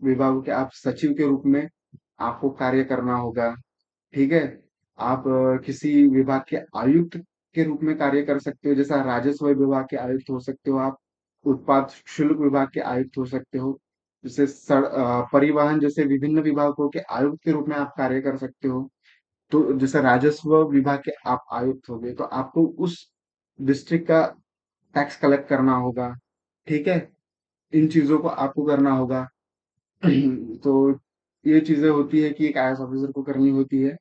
विभागों के आप सचिव के रूप में आपको कार्य करना होगा। ठीक है, आप किसी विभाग के आयुक्त के रूप में कार्य कर सकते हो, जैसा राजस्व विभाग के आयुक्त हो सकते हो आप, उत्पाद शुल्क विभाग के आयुक्त हो सकते हो, जैसे परिवहन जैसे विभिन्न विभागों के आयुक्त के रूप में आप कार्य कर सकते हो। तो जैसे राजस्व विभाग के आप आयुक्त हो गए, तो आपको उस डिस्ट्रिक्ट का टैक्स कलेक्ट करना होगा। ठीक है, इन चीजों को आपको करना होगा। तो ये चीजें होती है कि एक आईएएस ऑफिसर को करनी होती है।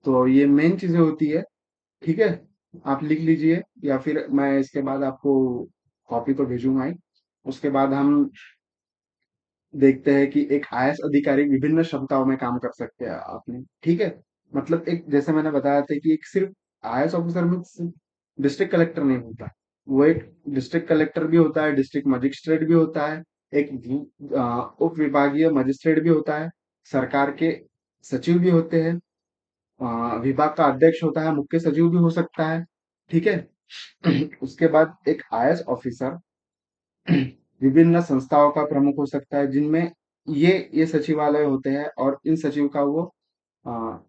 तो ये मेन चीजें होती है। ठीक है, आप लिख लीजिए, या फिर मैं इसके बाद आपको कॉपी तो भेजूंगा ही। उसके बाद हम देखते हैं कि एक आईएएस अधिकारी विभिन्न क्षमताओं में काम कर सकते हैं आपने। ठीक है, मतलब एक जैसे मैंने बताया था कि एक सिर्फ आईएएस ऑफिसर में सिर्फ डिस्ट्रिक्ट कलेक्टर नहीं होता, वो एक डिस्ट्रिक्ट कलेक्टर भी होता है, डिस्ट्रिक्ट मजिस्ट्रेट भी होता है, एक उप विभागीय मजिस्ट्रेट भी होता है, सरकार के सचिव भी होते हैं, विभाग का अध्यक्ष होता है, मुख्य सचिव भी हो सकता है। ठीक है, उसके बाद एक आईएएस ऑफिसर विभिन्न संस्थाओं का प्रमुख हो सकता है, जिनमें ये सचिवालय होते हैं, और इन सचिव का वो अ,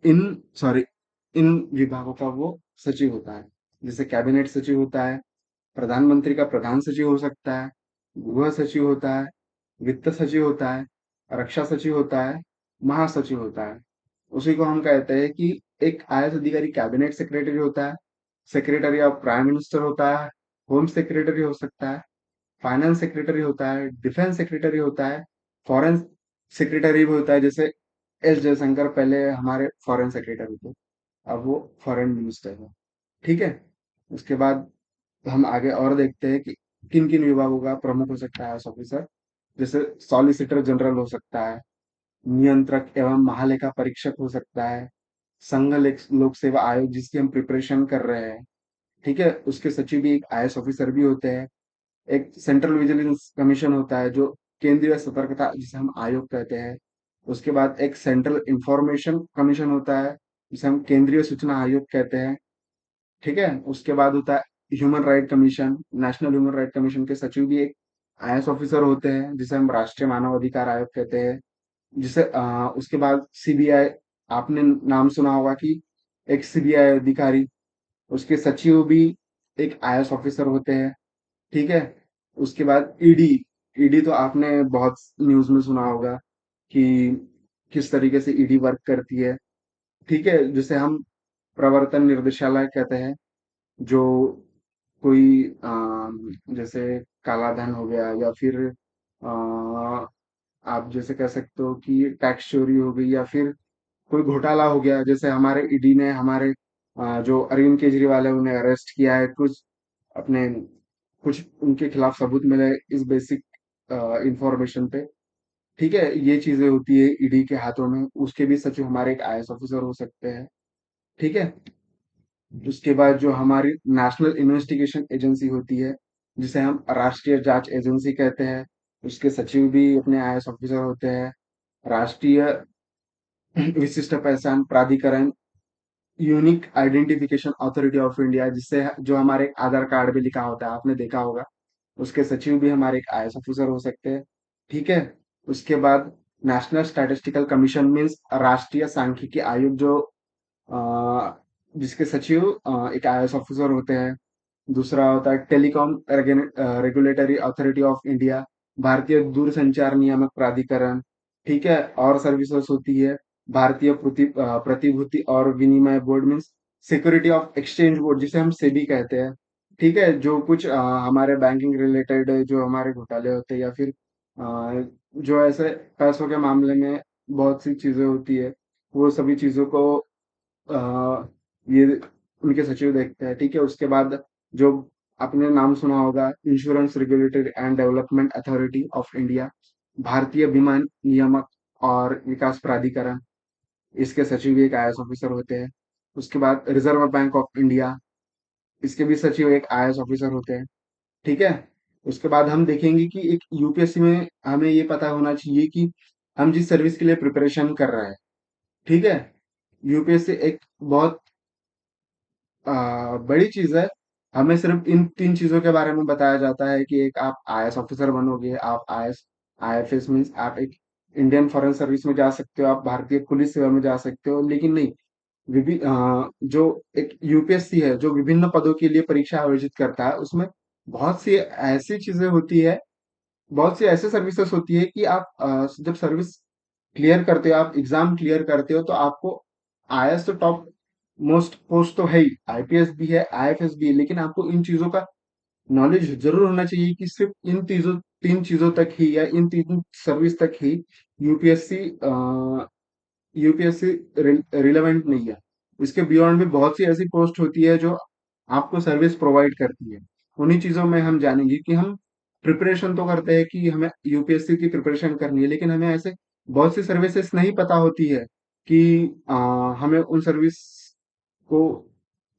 इन सॉरी इन विभागों का वो सचिव होता है। जैसे कैबिनेट सचिव होता है, प्रधानमंत्री का प्रधान सचिव हो सकता है, गृह सचिव होता है, वित्त सचिव होता है, रक्षा सचिव होता है, महासचिव होता है। उसी को हम कहते हैं कि एक आईएएस अधिकारी कैबिनेट सेक्रेटरी होता है, सेक्रेटरी ऑफ प्राइम मिनिस्टर होता है, होम सेक्रेटरी हो सकता है, फाइनेंस सेक्रेटरी होता है, डिफेंस सेक्रेटरी होता है, फॉरेन सेक्रेटरी भी होता है। जैसे एस जयशंकर पहले हमारे फॉरेन सेक्रेटरी थे, अब वो फॉरेन मिनिस्टर है। ठीक है, उसके बाद हम आगे और देखते हैं कि किन किन विभागों का प्रमुख हो सकता है ऑफिसर। जैसे सॉलिसिटर जनरल हो सकता है, नियंत्रक एवं महालेखा परीक्षक हो सकता है, संघ लोक सेवा आयोग जिसकी हम प्रिपरेशन कर रहे हैं। ठीक है, उसके सचिव भी एक आईएएस ऑफिसर भी होते हैं। एक सेंट्रल विजिलेंस कमीशन होता है जो केंद्रीय सतर्कता जिसे हम आयोग कहते हैं। उसके बाद एक सेंट्रल इंफॉर्मेशन कमीशन होता है जिसे हम केंद्रीय सूचना आयोग कहते हैं। ठीक है, उसके बाद होता है human right commission. National human right commission के सचिव भी एक आईएएस ऑफिसर होते हैं जिसे हम राष्ट्रीय मानव अधिकार आयोग कहते हैं। उसके बाद सीबीआई, आपने नाम सुना होगा कि एक सीबीआई अधिकारी, उसके सचिव भी एक आईएएस ऑफिसर होते हैं। ठीक है, उसके बाद ईडी। ईडी तो आपने बहुत न्यूज में सुना होगा कि किस तरीके से ईडी वर्क करती है। ठीक है, जिसे हम प्रवर्तन निर्देशालय कहते हैं। जो कोई जैसे काला धन हो गया या फिर आप जैसे कह सकते हो कि टैक्स चोरी हो गई या फिर कोई घोटाला हो गया, जैसे हमारे ईडी ने हमारे जो अरविंद केजरीवाल है उन्हें अरेस्ट किया है, अपने कुछ उनके खिलाफ सबूत मिले इस बेसिक इंफॉर्मेशन पे। ठीक है, ये चीजें होती है ईडी के हाथों में। उसके भी सचिव हमारे एक आईएएस ऑफिसर हो सकते हैं। ठीक है, उसके बाद जो हमारी नेशनल इन्वेस्टिगेशन एजेंसी होती है जिसे हम राष्ट्रीय जांच एजेंसी कहते हैं, उसके सचिव भी अपने आईएएस ऑफिसर होते हैं। राष्ट्रीय विशिष्ट पहचान प्राधिकरण, unique identification authority of India, जिससे जो हमारे आधार कार्ड पे लिखा होता है, आपने देखा होगा, उसके सचिव भी हमारे एक आईएएस ऑफिसर हो सकते हैं। ठीक है, उसके बाद नेशनल स्टैटिस्टिकल कमीशन मीन्स राष्ट्रीय सांख्यिकी आयोग, जो अ, जिसके सचिव एक आईएएस ऑफिसर होते हैं। दूसरा होता है telecom regulatory authority of India, भारतीय दूरसंचार नियामक प्राधिकरण। ठीक है, और सर्विसेज होती है भारतीय प्रतिभूति और विनिमय board means security of exchange board, जिसे हम सेबी कहते हैं। ठीक है, जो कुछ हमारे बैंकिंग रिलेटेड जो हमारे घोटाले होते हैं या फिर जो ऐसे पैसों के मामले में बहुत सी चीजें होती है, वो सभी चीजों को ये उनके सचिव देखते हैं। ठीक है, उसके बाद जो आपने नाम सुना होगा insurance regulatory and development authority of India, भारतीय बीमा नियामक और विकास प्राधिकरण, इसके सचिव भी एक आईएएस ऑफिसर होते हैं। उसके बाद रिजर्व बैंक ऑफ इंडिया, इसके भी सचिव एक आईएएस ऑफिसर होते हैं। ठीक है, उसके बाद हम देखेंगे कि एक यूपीएससी में हमें ये पता होना चाहिए कि हम जिस सर्विस के लिए प्रिपरेशन कर रहे हैं। ठीक है, यूपीएससी एक बहुत बड़ी चीज है। हमें सिर्फ इन तीन चीजों के बारे में बताया जाता है कि एक आप आईएएस ऑफिसर बनोगे, आप आईएएस आईएफएस मीन्स आप एक इंडियन फॉरेन सर्विस में जा सकते हो, आप भारतीय पुलिस सेवा में जा सकते हो। लेकिन नहीं, जो एक यूपीएससी है जो विभिन्न पदों के लिए परीक्षा आयोजित करता है, उसमें बहुत सी ऐसी चीजें होती है, बहुत सी ऐसे सर्विसेज होती है कि आप जब सर्विस क्लियर करते हो, आप एग्जाम क्लियर करते हो, तो आपको आईएएस तो टॉप मोस्ट पोस्ट तो है ही, आईपीएस भी है, आईएफएस भी है, लेकिन आपको इन चीजों का नॉलेज जरूर होना चाहिए कि सिर्फ इन चीजों तीन चीजों तक ही या इन तीन सर्विस तक ही यूपीएससी यूपीएससी रिलेवेंट नहीं है। इसके बियॉन्ड भी बहुत सी ऐसी पोस्ट होती है जो आपको सर्विस प्रोवाइड करती है। उन्हीं चीजों में हम जानेंगे कि हम प्रिपरेशन तो करते हैं कि हमें यूपीएससी की प्रिपरेशन करनी है, लेकिन हमें ऐसे बहुत सी सर्विसेज नहीं पता होती है कि हमें उन सर्विस को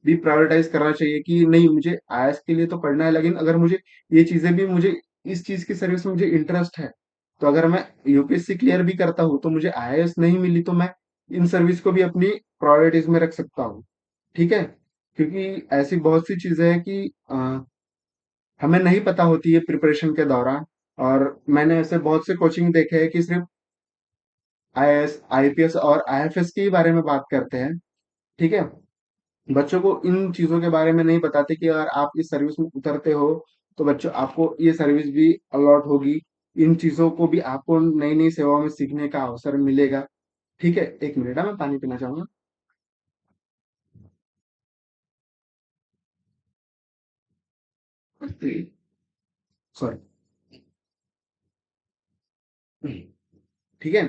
भी प्रायोरिटाइज करना चाहिए कि नहीं, मुझे आईएएस के लिए तो पढ़ना है, लेकिन अगर मुझे ये चीजें भी, मुझे इस चीज की सर्विस में मुझे इंटरेस्ट है, तो अगर मैं यूपीएससी क्लियर भी करता हूँ तो मुझे आईएएस नहीं मिली, तो मैं इन सर्विस को भी अपनी प्रायोरिटीज में रख सकता हूँ। ठीक है, क्योंकि ऐसी बहुत सी चीजें हैं कि हमें नहीं पता होती है प्रिपरेशन के दौरान। और मैंने ऐसे बहुत से कोचिंग देखे हैं कि सिर्फ आईएएस आईपीएस और आईएफएस के ही बारे में बात करते हैं। ठीक है, बच्चों को इन चीजों के बारे में नहीं बताते कि अगर आप इस सर्विस में उतरते हो तो बच्चों आपको ये सर्विस भी अलॉट होगी, इन चीजों को भी आपको नई नई सेवाओं में सीखने का अवसर मिलेगा। ठीक है, एक मिनट है, मैं पानी पीना चाहूंगा। सॉरी। ठीक है,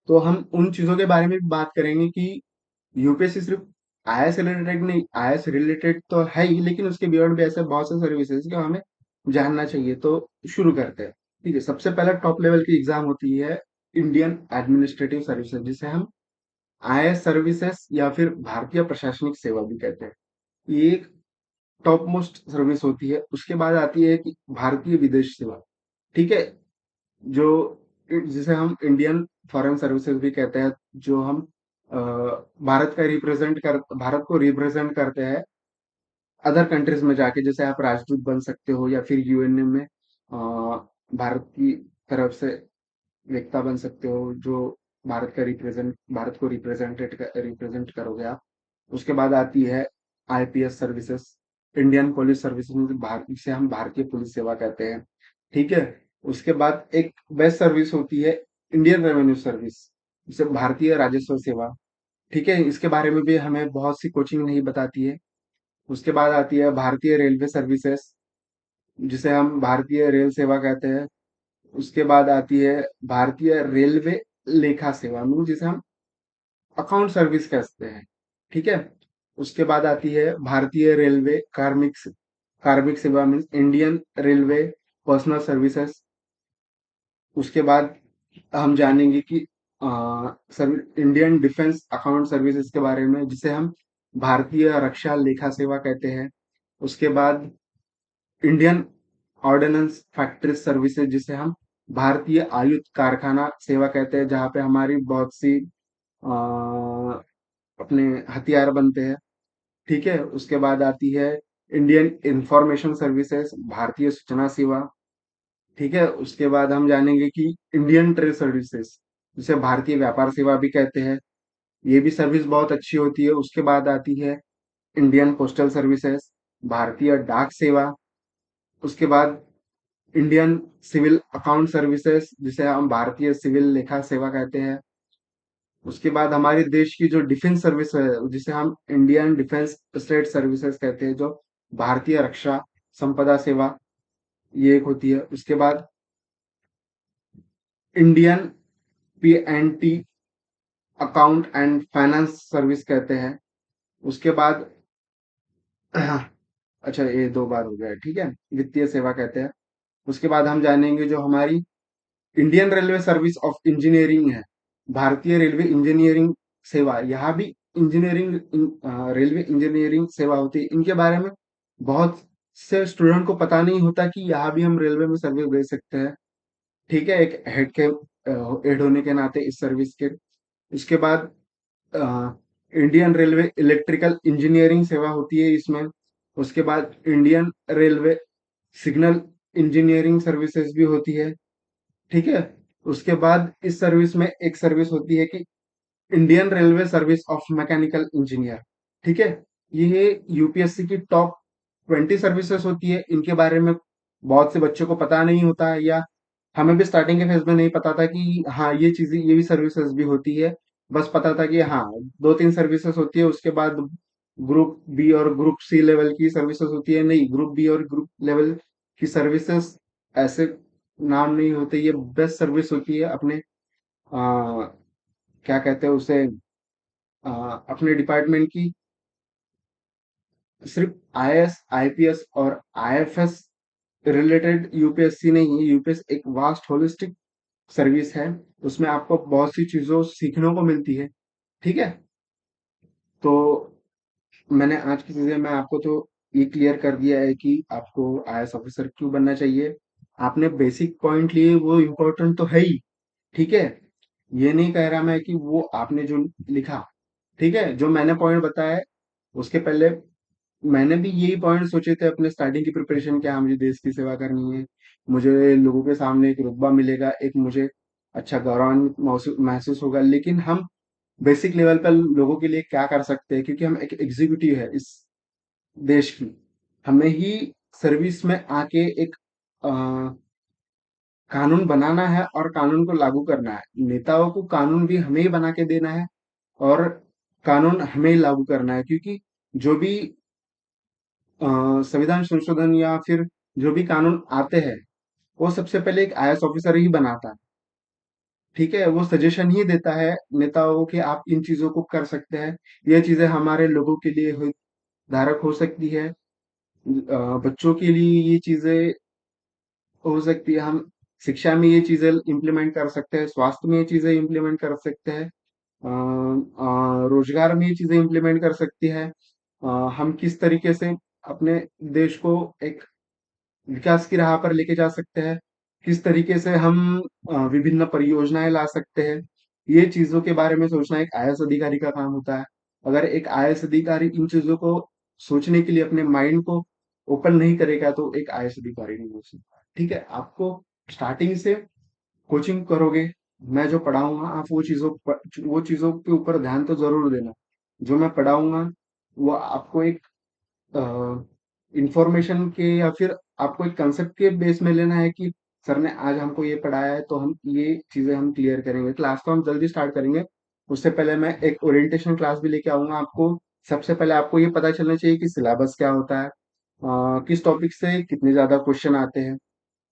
तो हम उन चीजों के बारे में भी बात करेंगे कि यूपीएससी सिर्फ आईएएस रिलेटेड नहीं, आईएएस रिलेटेड तो है ही, लेकिन उसके बियॉन्ड भी ऐसे बहुत से सर्विसेज जो हमें जानना चाहिए। तो शुरू करते हैं। ठीक है, सबसे पहले टॉप लेवल की एग्जाम होती है इंडियन एडमिनिस्ट्रेटिव सर्विसेज, जिसे हम आईएएस सर्विसेज या फिर भारतीय प्रशासनिक सेवा भी कहते हैं। ये टॉप मोस्ट सर्विस होती है। उसके बाद आती है कि भारतीय विदेश सेवा, ठीक है, जो जिसे हम इंडियन फॉरेन सर्विसेज भी कहते हैं, जो हम अ, भारत को रिप्रेजेंट करते हैं अदर कंट्रीज में जाके। जैसे आप राजदूत बन सकते हो या फिर यूएनए में भारत की तरफ से वक्ता बन सकते हो, जो भारत को रिप्रेजेंट करोगे आप। उसके बाद आती है IPS services, Indian police services में जिसे हम भारतीय पुलिस सेवा कहते हैं, ठीक है। उसके बाद एक बेस्ट सर्विस होती है इंडियन रेवेन्यू सर्विस, जिसे भारतीय राजस्व सेवा, ठीक है। इसके बारे में भी हमें बहुत सी कोचिंग नहीं बताती है। उसके बाद आती है भारतीय रेलवे सर्विसेज, जिसे हम भारतीय रेल सेवा कहते हैं। उसके बाद आती है भारतीय रेलवे लेखा सेवा, मीन जिसे हम अकाउंट सर्विस कहते हैं, ठीक है। उसके बाद आती है भारतीय रेलवे कार्मिक सेवा, mean Indian railway personal services. उसके बाद हम जानेंगे कि इंडियन डिफेंस अकाउंट सर्विसेज के बारे में, जिसे हम भारतीय रक्षा लेखा सेवा कहते हैं। उसके बाद इंडियन ऑर्डिनेंस फैक्ट्री सर्विसेज, जिसे हम भारतीय आयुध कारखाना सेवा कहते हैं, जहाँ पे हमारी बहुत सी अपने हथियार बनते हैं, ठीक है। उसके बाद आती है इंडियन इंफॉर्मेशन सर्विसेज, भारतीय सूचना सेवा, ठीक है। उसके बाद हम जानेंगे कि इंडियन ट्रेड सर्विसेज, जिसे भारतीय व्यापार सेवा भी कहते हैं, ये भी सर्विस बहुत अच्छी होती है। उसके बाद आती है इंडियन पोस्टल सर्विसेज, भारतीय डाक सेवा। उसके बाद इंडियन सिविल अकाउंट सर्विसेज, जिसे हम भारतीय सिविल लेखा सेवा कहते हैं। उसके बाद हमारे देश की जो डिफेंस सर्विस है, जिसे हम इंडियन डिफेंस स्टेट सर्विसेज कहते हैं, जो भारतीय रक्षा संपदा सेवा, ये एक होती है। उसके बाद Indian PNT account and finance service कहते हैं। उसके बाद अच्छा, ये दो बार हो गया है, ठीक है, वित्तीय सेवा कहते हैं। उसके बाद हम जानेंगे जो हमारी Indian railway service of engineering है, भारतीय रेलवे इंजीनियरिंग सेवा। यहाँ भी रेलवे इंजीनियरिंग सेवा होती है। इनके बारे में बहुत से स्टूडेंट को पता नहीं होता कि यहाँ भी हम रेलवे में सर्विस दे सकते हैं, ठीक है, एक हेड होने के नाते इस सर्विस के। उसके बाद इंडियन रेलवे इलेक्ट्रिकल इंजीनियरिंग सेवा होती है इसमें। उसके बाद Indian railway signal engineering services भी होती है, ठीक है। उसके बाद इस सर्विस में एक सर्विस होती है कि Indian railway service of mechanical engineer, ठीक है। ये यूपीएससी की टॉप 20 सर्विसेज होती है। इनके बारे में बहुत से बच्चों को पता नहीं होता है, या हमें भी स्टार्टिंग के फेज में नहीं पता था कि हाँ ये चीजें, ये भी सर्विसेज भी होती है। बस पता था कि हाँ दो तीन सर्विसेज होती है। उसके बाद ग्रुप बी और ग्रुप सी लेवल की सर्विसेज होती है। नहीं, ग्रुप बी और ग्रुप लेवल की सर्विसेज ऐसे नाम नहीं होते, ये बेस्ट सर्विस होती है अपने क्या कहते हैं उसे, अपने डिपार्टमेंट की। सिर्फ आईएएस आईपीएस और आईएफएस रिलेटेड यूपीएससी नहीं है। यूपीएस एक वास्ट होलिस्टिक सर्विस है, उसमें आपको बहुत सी चीजों सीखने को मिलती है, ठीक है। तो मैंने आज की चीजें मैं आपको तो ये क्लियर कर दिया है कि आपको आईएएस ऑफिसर क्यों बनना चाहिए। आपने बेसिक पॉइंट लिए, वो इम्पोर्टेंट तो है ही, ठीक है। ये नहीं कह रहा मैं कि वो आपने जो लिखा, ठीक है, जो मैंने पॉइंट बताया है, उसके पहले मैंने भी यही पॉइंट सोचे थे अपने स्टार्टिंग की प्रिपरेशन, क्या मुझे देश की सेवा करनी है, मुझे लोगों के सामने एक रुतबा मिलेगा, एक मुझे अच्छा गौरवान्वित महसूस होगा। लेकिन हम बेसिक लेवल पर लोगों के लिए क्या कर सकते हैं, क्योंकि हम एक एग्जीक्यूटिव है इस देश की। हमें ही सर्विस में आके एक अ, कानून बनाना है और कानून को लागू करना है। नेताओं को कानून भी हमें ही बना के देना है और कानून हमें ही लागू करना है, क्योंकि जो भी संविधान संशोधन या फिर जो भी कानून आते हैं, वो सबसे पहले एक आईएएस ऑफिसर ही बनाता है, ठीक है। वो सजेशन ही देता है नेताओं को कि आप इन चीजों को कर सकते हैं, ये चीजें हमारे लोगों के लिए धारक हो सकती है, बच्चों के लिए ये चीजें हो सकती है। हम शिक्षा में ये चीजें इम्प्लीमेंट कर सकते हैं, स्वास्थ्य में ये चीजें इम्प्लीमेंट कर सकते हैं, रोजगार में ये चीजें इम्प्लीमेंट कर सकती है। हम किस तरीके से अपने देश को एक विकास की राह पर लेके जा सकते हैं, किस तरीके से हम विभिन्न परियोजनाएं ला सकते हैं, ये चीजों के बारे में सोचना एक आईएएस अधिकारी का काम होता है। अगर एक आईएएस अधिकारी इन चीजों को सोचने के लिए अपने माइंड को ओपन नहीं करेगा तो एक आईएएस अधिकारी नहीं हो सकता। ठीक है, आपको स्टार्टिंग से कोचिंग करोगे, मैं जो पढ़ाऊंगा आप वो चीजों के ऊपर ध्यान तो जरूर देना। जो मैं पढ़ाऊंगा वो आपको एक इंफॉर्मेशन के या फिर आपको एक कंसेप्ट के बेस में लेना है कि सर ने आज हमको ये पढ़ाया है तो हम ये चीजें हम क्लियर करेंगे। क्लास तो हम जल्दी स्टार्ट करेंगे, उससे पहले मैं एक ओरिएंटेशन क्लास भी लेके आऊंगा आपको। सबसे पहले आपको ये पता चलना चाहिए कि सिलेबस क्या होता है, किस टॉपिक से कितने ज्यादा क्वेश्चन आते हैं।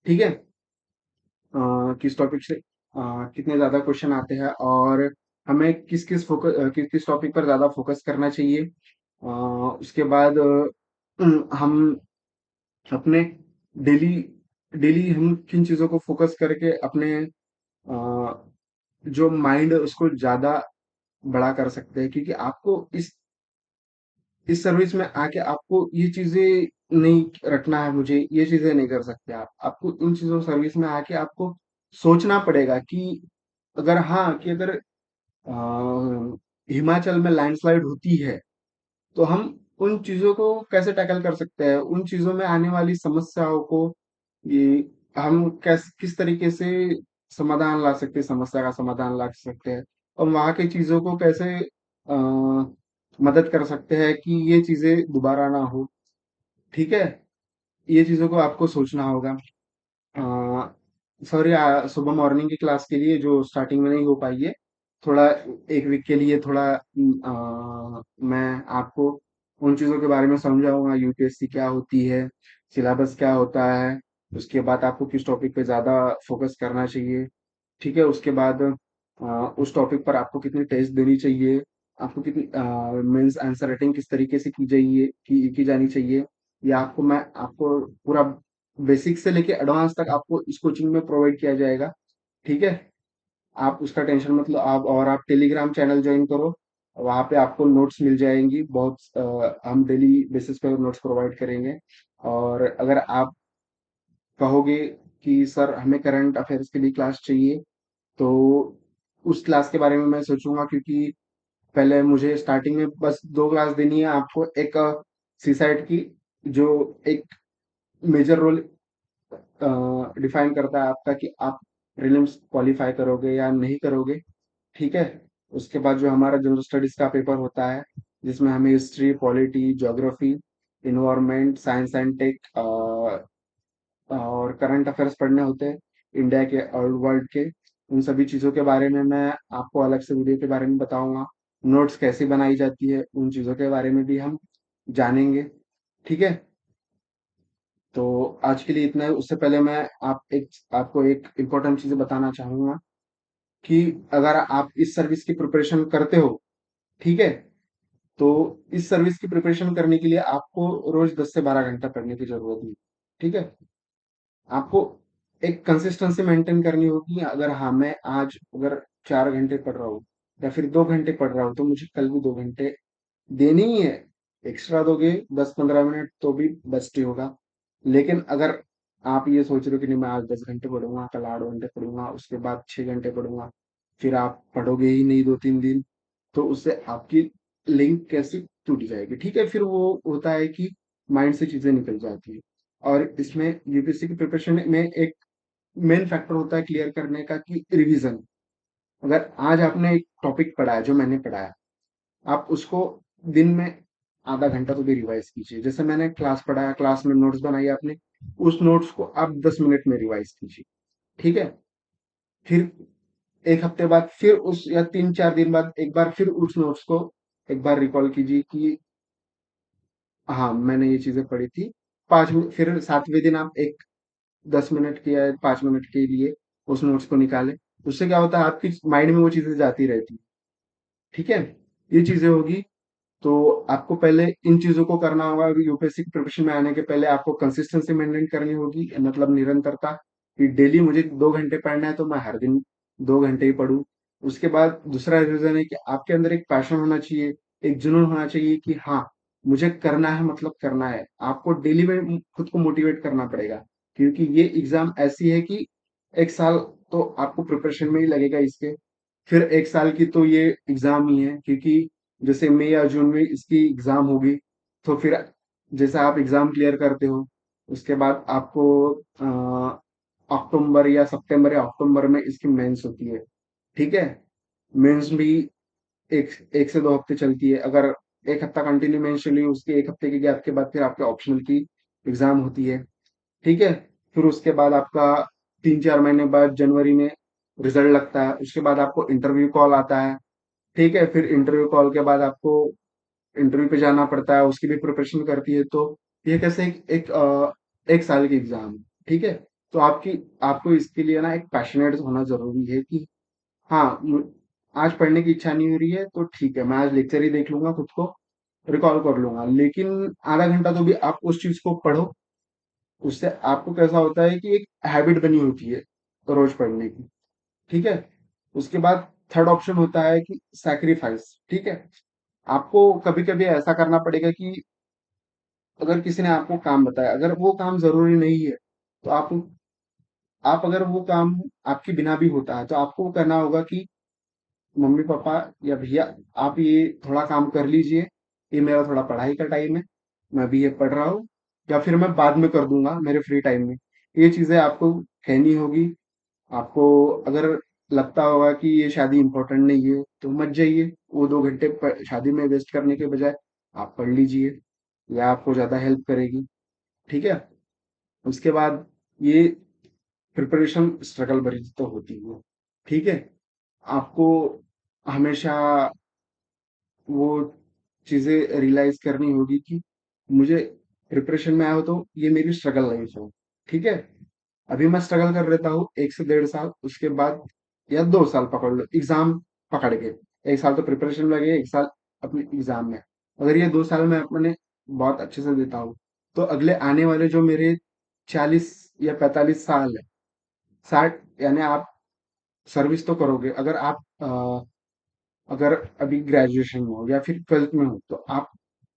ठीक है, किस टॉपिक से कितने ज्यादा क्वेश्चन आते हैं और हमें किस किस टॉपिक पर ज्यादा फोकस करना चाहिए। उसके बाद हम अपने डेली डेली हम किन चीजों को फोकस करके अपने जो माइंड उसको ज्यादा बड़ा कर सकते हैं, क्योंकि आपको इस सर्विस में आके आपको ये चीजें नहीं रखना है। मुझे ये चीजें नहीं कर सकते आप, आपको इन चीजों सर्विस में आके आपको सोचना पड़ेगा कि अगर हाँ कि अगर हिमाचल में लैंडस्लाइड होती है तो हम उन चीजों को कैसे टैकल कर सकते हैं, उन चीजों में आने वाली समस्याओं को ये हम किस तरीके से समाधान ला सकते हैं, समस्या का समाधान ला सकते हैं और वहां की चीजों को कैसे मदद कर सकते हैं कि ये चीजें दोबारा ना हो। ठीक है, ये चीजों को आपको सोचना होगा। सॉरी, सुबह मॉर्निंग की क्लास के लिए जो स्टार्टिंग में नहीं हो पाई है, थोड़ा एक वीक के लिए थोड़ा मैं आपको उन चीज़ों के बारे में समझाऊंगा, यूपीएससी क्या होती है, सिलेबस क्या होता है, उसके बाद आपको किस टॉपिक पे ज़्यादा फोकस करना चाहिए। ठीक है, उसके बाद उस टॉपिक पर आपको कितनी टेस्ट देनी चाहिए, आपको कितनी मेंस आंसर राइटिंग किस तरीके से की जानी चाहिए, ये आपको पूरा बेसिक से लेके एडवांस तक आपको इस कोचिंग में प्रोवाइड किया जाएगा। ठीक है, आप उसका टेंशन मत लो। आप टेलीग्राम चैनल ज्वाइन करो, वहाँ पे आपको नोट्स मिल जाएंगी बहुत। हम डेली बेसिस पे नोट्स प्रोवाइड करेंगे। और अगर आप कहोगे कि सर हमें करंट अफेयर्स के लिए क्लास चाहिए, तो उस क्लास के बारे में मैं सोचूंगा, क्योंकि पहले मुझे स्टार्टिंग में बस 2 क्लास देनी है आपको। एक सी साइड की, जो एक मेजर रोल डिफाइन करता है आपका कि आप प्रीलिम्स क्वालिफाई करोगे या नहीं करोगे। ठीक है, उसके बाद जो हमारा जनरल स्टडीज का पेपर होता है, जिसमें हमें history, polity, geography, environment, science and tech और करंट अफेयर्स पढ़ने होते हैं, इंडिया के और वर्ल्ड के। उन सभी चीज़ों के बारे में मैं आपको अलग से वीडियो के बारे में बताऊंगा। नोट्स कैसे बनाई जाती है उन चीज़ों के बारे में भी हम जानेंगे। ठीक है, तो आज के लिए इतना है। उससे पहले मैं आपको एक इम्पोर्टेंट चीज़ बताना चाहूंगा कि अगर आप इस सर्विस की प्रिपरेशन करते हो, ठीक है, तो इस सर्विस की प्रिपरेशन करने के लिए आपको रोज 10 से 12 घंटा पढ़ने की जरूरत है। ठीक है, आपको एक कंसिस्टेंसी मेंटेन करनी होगी। अगर हाँ, मैं आज अगर 4 घंटे पढ़ रहा हूँ या फिर 2 घंटे पढ़ रहा हूँ, तो मुझे कल भी 2 घंटे देने ही है। एक्स्ट्रा दोगे 10-15 मिनट तो भी बेस्ट ही होगा। लेकिन अगर आप ये सोच रहे हो कि नहीं मैं आज 10 घंटे पढ़ूंगा, कल 8 घंटे पढ़ूंगा, उसके बाद 6 घंटे पढ़ूंगा, फिर आप पढ़ोगे ही नहीं 2-3 दिन, तो उससे आपकी लिंक कैसे टूट जाएगी। ठीक है, फिर वो होता है कि माइंड से चीजें निकल जाती है। और इसमें यूपीएससी की प्रिपरेशन में एक मेन फैक्टर होता है क्लियर करने का कि रिवीजन। अगर आज आपने एक टॉपिक पढ़ा है, जो मैंने पढ़ाया, आप उसको दिन में आधा घंटा तो भी रिवाइज कीजिए। जैसे मैंने क्लास पढ़ाया, क्लास में नोट्स बनाई आपने, उस नोट्स को आप 10 मिनट में रिवाइज कीजिए। ठीक है, फिर एक हफ्ते बाद फिर उस या 3-4 दिन बाद एक बार फिर उस नोट्स को एक बार रिकॉल कीजिए कि हाँ मैंने ये चीजें पढ़ी थी। फिर 7वें दिन आप एक 10 मिनट के या 5 मिनट के लिए उस नोट्स को निकालें। उससे क्या होता है, आपकी माइंड में वो चीजें जाती रहती है। ठीक है, ये चीजें होगी। तो आपको पहले इन चीजों को करना होगा। यूपीएससी की प्रिपरेशन में आने के पहले आपको कंसिस्टेंसी मेंटेन करनी होगी, मतलब निरंतरता, कि डेली मुझे 2 घंटे पढ़ना है तो मैं हर दिन 2 घंटे ही पढूं। उसके बाद दूसरा रीजन है कि आपके अंदर एक पैशन होना चाहिए, एक जुनून होना चाहिए कि हाँ मुझे करना है मतलब करना है। आपको डेली में खुद को मोटिवेट करना पड़ेगा, क्योंकि ये एग्जाम ऐसी है कि 1 साल तो आपको प्रिपरेशन में ही लगेगा इसके। फिर 1 साल की तो ये एग्जाम ही है, क्योंकि जैसे मई या जून में इसकी एग्जाम होगी, तो फिर जैसे आप एग्जाम क्लियर करते हो, उसके बाद आपको अक्टूबर या सितंबर या अक्टूबर में इसकी मेंस होती है। ठीक है। मेंस भी एक 1 से 2 हफ्ते चलती है। अगर 1 हफ्ता कंटिन्यू मेंस चली, उसके 1 हफ्ते के गैप के बाद फिर आपके ऑप्शनल की एग्जाम होती है। ठीक है। फिर उसके बाद आपका 3-4 महीने बाद जनवरी में रिजल्ट लगता है। उसके बाद आपको इंटरव्यू कॉल आता है। ठीक है। फिर इंटरव्यू कॉल के बाद आपको इंटरव्यू पे जाना पड़ता है, उसकी भी प्रिपरेशन करती है। तो ये कैसे एक साल की एग्जाम है। ठीक है। तो आपको इसके लिए ना एक पैशनेट होना जरूरी है कि हाँ, आज पढ़ने की इच्छा नहीं हो रही है तो ठीक है, मैं आज लेक्चर ही देख लूंगा, खुद को रिकॉल कर लूंगा, लेकिन आधा घंटा तो भी आप उस चीज को पढ़ो। उससे आपको कैसा होता है कि एक हैबिट बनी होती है रोज पढ़ने की। ठीक है। उसके बाद थर्ड ऑप्शन होता है कि सैक्रिफाइस। ठीक है। आपको कभी कभी ऐसा करना पड़ेगा कि अगर किसी ने आपको काम बताया, अगर वो काम जरूरी नहीं है, तो आप अगर वो काम आपके बिना भी होता है तो आपको वो करना होगा कि मम्मी पापा या भैया, आप ये थोड़ा काम कर लीजिए, ये मेरा थोड़ा पढ़ाई का टाइम है, मैं भी ये पढ़ रहा हूँ, या फिर मैं बाद में कर दूंगा मेरे फ्री टाइम में। ये चीजें आपको कहनी होगी। आपको अगर लगता होगा कि ये शादी इंपॉर्टेंट नहीं है तो मत जाइए, वो 2 घंटे शादी में वेस्ट करने के बजाय आप पढ़ लीजिए, या आपको ज्यादा हेल्प करेगी। ठीक है। उसके बाद ये प्रिपरेशन स्ट्रगल भरी तो होती है। ठीक है। आपको हमेशा वो चीजें रियलाइज करनी होगी कि मुझे प्रिपरेशन में आया हो तो ये मेरी स्ट्रगल लाइफ है। ठीक है। अभी मैं स्ट्रगल कर लेता हूँ 1 से 1.5 साल, उसके बाद या 2 साल पकड़ लो एग्जाम पकड़ के। 1 साल तो प्रिपरेशन में लगे, 1 साल अपने एग्जाम में। अगर ये 2 साल में अपने बहुत अच्छे से देता हूँ, तो अगले आने वाले जो मेरे 40 या 45 साल है, 60, यानी आप सर्विस तो करोगे। अगर अभी ग्रेजुएशन में हो या फिर 12th में हो, तो आप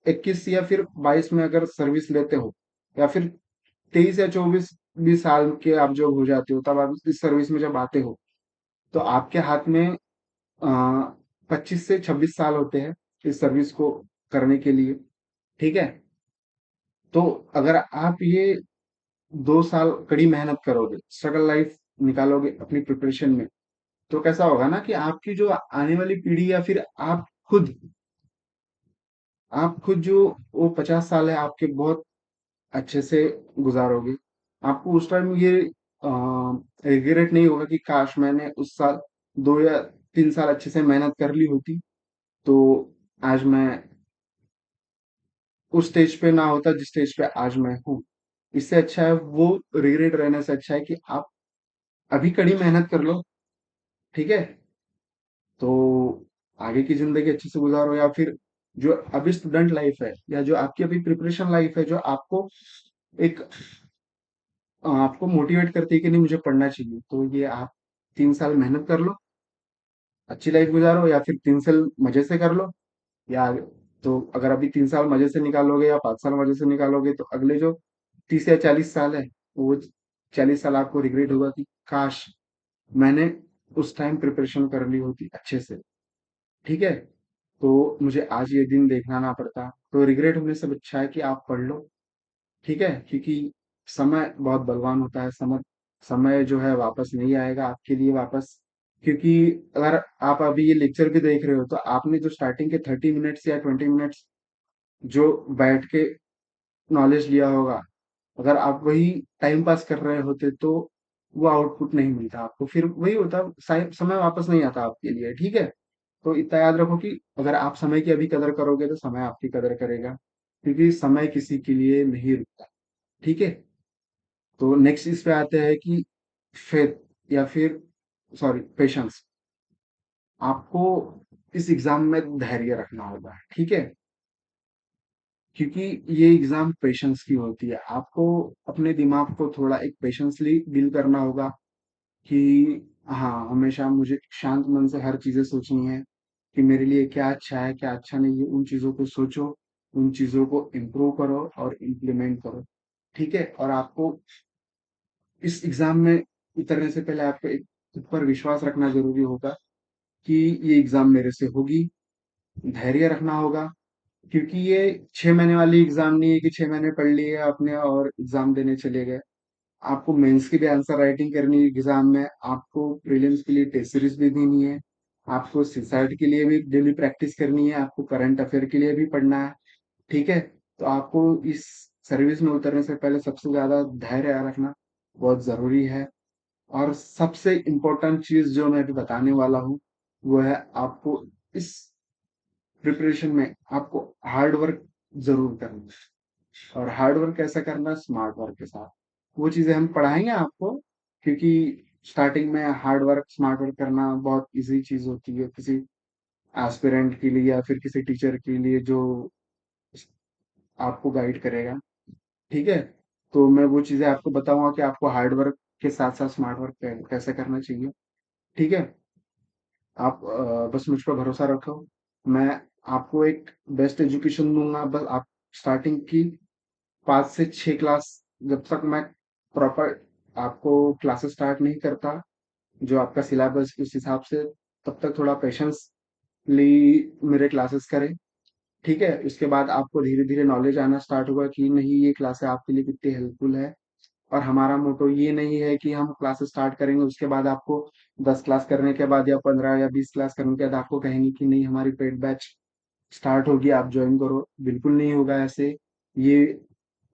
21 या फिर 22 में अगर सर्विस लेते हो, या फिर 23 या 24 20 साल के आप जब हो जाते हो, तब आप इस सर्विस में जब आते हो, तो आपके हाथ में 25 से 26 साल होते हैं इस सर्विस को करने के लिए। ठीक है। तो अगर आप ये 2 साल कड़ी मेहनत करोगे, स्ट्रगल लाइफ निकालोगे अपनी प्रिपरेशन में, तो कैसा होगा ना कि आपकी जो आने वाली पीढ़ी, या फिर आप खुद जो वो 50 साल है आपके, बहुत अच्छे से गुजारोगे। आपको उस टाइम ये रिग्रेट नहीं होगा कि काश मैंने उस साल 2 या 3 साल अच्छे से मेहनत कर ली होती, तो आज मैं उस स्टेज पे ना होता जिस स्टेज पे आज मैं हूँ। इससे अच्छा है, वो रिग्रेट रहने से अच्छा है कि आप अभी कड़ी मेहनत कर लो। ठीक है। तो आगे की जिंदगी अच्छे से गुजारो, या फिर जो अभी स्टूडेंट लाइफ है, या जो आपकी अभी प्रिपरेशन लाइफ है, जो एक आपको मोटिवेट करती है कि नहीं मुझे पढ़ना चाहिए, तो ये आप 3 साल मेहनत कर लो, अच्छी लाइफ गुजारो, या फिर 3 साल मजे से कर लो। या तो अगर अभी 3 साल मजे से निकालोगे या 5 साल मजे से निकालोगे, तो अगले जो 30 या 40 साल है, वो 40 साल आपको रिग्रेट होगा कि काश मैंने उस टाइम प्रिपरेशन कर ली होती अच्छे से। ठीक है। तो मुझे आज ये दिन देखना ना पड़ता। तो रिग्रेट होने से अच्छा है कि आप पढ़ लो। ठीक है। क्योंकि समय बहुत बलवान होता है। समय समय जो है वापस नहीं आएगा आपके लिए वापस। क्योंकि अगर आप अभी ये लेक्चर भी देख रहे हो, तो आपने जो स्टार्टिंग के 30 मिनट्स या 20 मिनट्स जो बैठ के नॉलेज लिया होगा, अगर आप वही टाइम पास कर रहे होते, तो वो आउटपुट नहीं मिलता आपको, फिर वही होता, समय वापस नहीं आता आपके लिए। ठीक है। तो इतना याद रखो कि अगर आप समय की अभी कदर करोगे, तो समय आपकी कदर करेगा, क्योंकि समय किसी के लिए नहीं रुकता। ठीक है। तो नेक्स्ट इस पे आते हैं कि फेथ, या फिर सॉरी पेशेंस। आपको इस एग्जाम में धैर्य रखना होगा। ठीक है। क्योंकि ये एग्जाम पेशेंस की होती है। आपको अपने दिमाग को थोड़ा एक पेशेंसली डील करना होगा कि हाँ, हमेशा मुझे शांत मन से हर चीजें सोचनी है, कि मेरे लिए क्या अच्छा है क्या अच्छा नहीं है, उन चीजों को सोचो। उन चीज़ों को इम्प्रूव करो और इम्प्लीमेंट करो। ठीक है? और आपको इस एग्ज़ाम में उतरने से पहले आपको एक खुद पर विश्वास रखना ज़रूरी होगा कि ये एग्ज़ाम मेरे से होगी, धैर्य रखना होगा, क्योंकि ये 6 महीने वाली एग्ज़ाम नहीं है कि 6 महीने पढ़ लिए आपने और एग्ज़ाम देने चले गए। आपको मेंस की भी आंसर राइटिंग करनी है एग्ज़ाम में, आपको प्रीलिम्स के लिए टेस्ट सीरीज़ भी देनी है, आपको सिसैट के लिए भी डेली प्रैक्टिस करनी है, आपको करंट अफेयर के लिए भी पढ़ना है, ठीक है? तो आपको इस सर्विस में उतरने से पहले सबसे ज़्यादा धैर्य रखना बहुत ज़रूरी है। और सबसे इम्पोर्टेंट चीज़ जो मैं अभी बताने वाला हूँ, वो है आपको इस प्रिपरेशन में आपको हार्ड वर्क ज़रूर करना है। और हार्ड वर्क कैसे करना है? स्मार्ट वर्क के साथ। वो चीज़ें हम पढ़ाएँगे आपको, क्योंकि स्टार्टिंग में हार्ड वर्क, स्मार्ट वर्क करना बहुत ईज़ी चीज़ होती है किसी एस्पिरेंट के लिए या फिर किसी टीचर के लिए जो आपको गाइड करेगा, ठीक है? तो मैं वो चीज़ें आपको बताऊँगा कि आपको हार्ड वर्क के साथ-साथ स्मार्ट वर्क कैसे करना चाहिए, ठीक है? आप बस मुझ पे भरोसा रखो। मैं आपको एक बेस्ट एजुकेशन दूँगा। बस आप स्टार्टिंग की 5 से 6 क्लास, जब तक मैं प्रॉपर आपको क्लासेस स्टार्ट नहीं करता, जो आपका सिलेबस उस हिसाब से, तब तक थोड़ा पेशेंसली मेरे क्लासेस करें, ठीक है? उसके बाद आपको धीरे-धीरे नॉलेज आना स्टार्ट होगा कि नहीं, ये क्लासें आपके लिए कितनी हेल्पफुल है। और हमारा मोटो ये नहीं है कि हम क्लासेस स्टार्ट करेंगे, उसके बाद आपको 10 क्लास करने के बाद या 15 या 20 क्लास करने के बाद आपको कहेंगे कि नहीं, हमारी पेड बैच स्टार्ट होगी, आप ज्वाइन करो। बिल्कुल नहीं होगा ऐसे। ये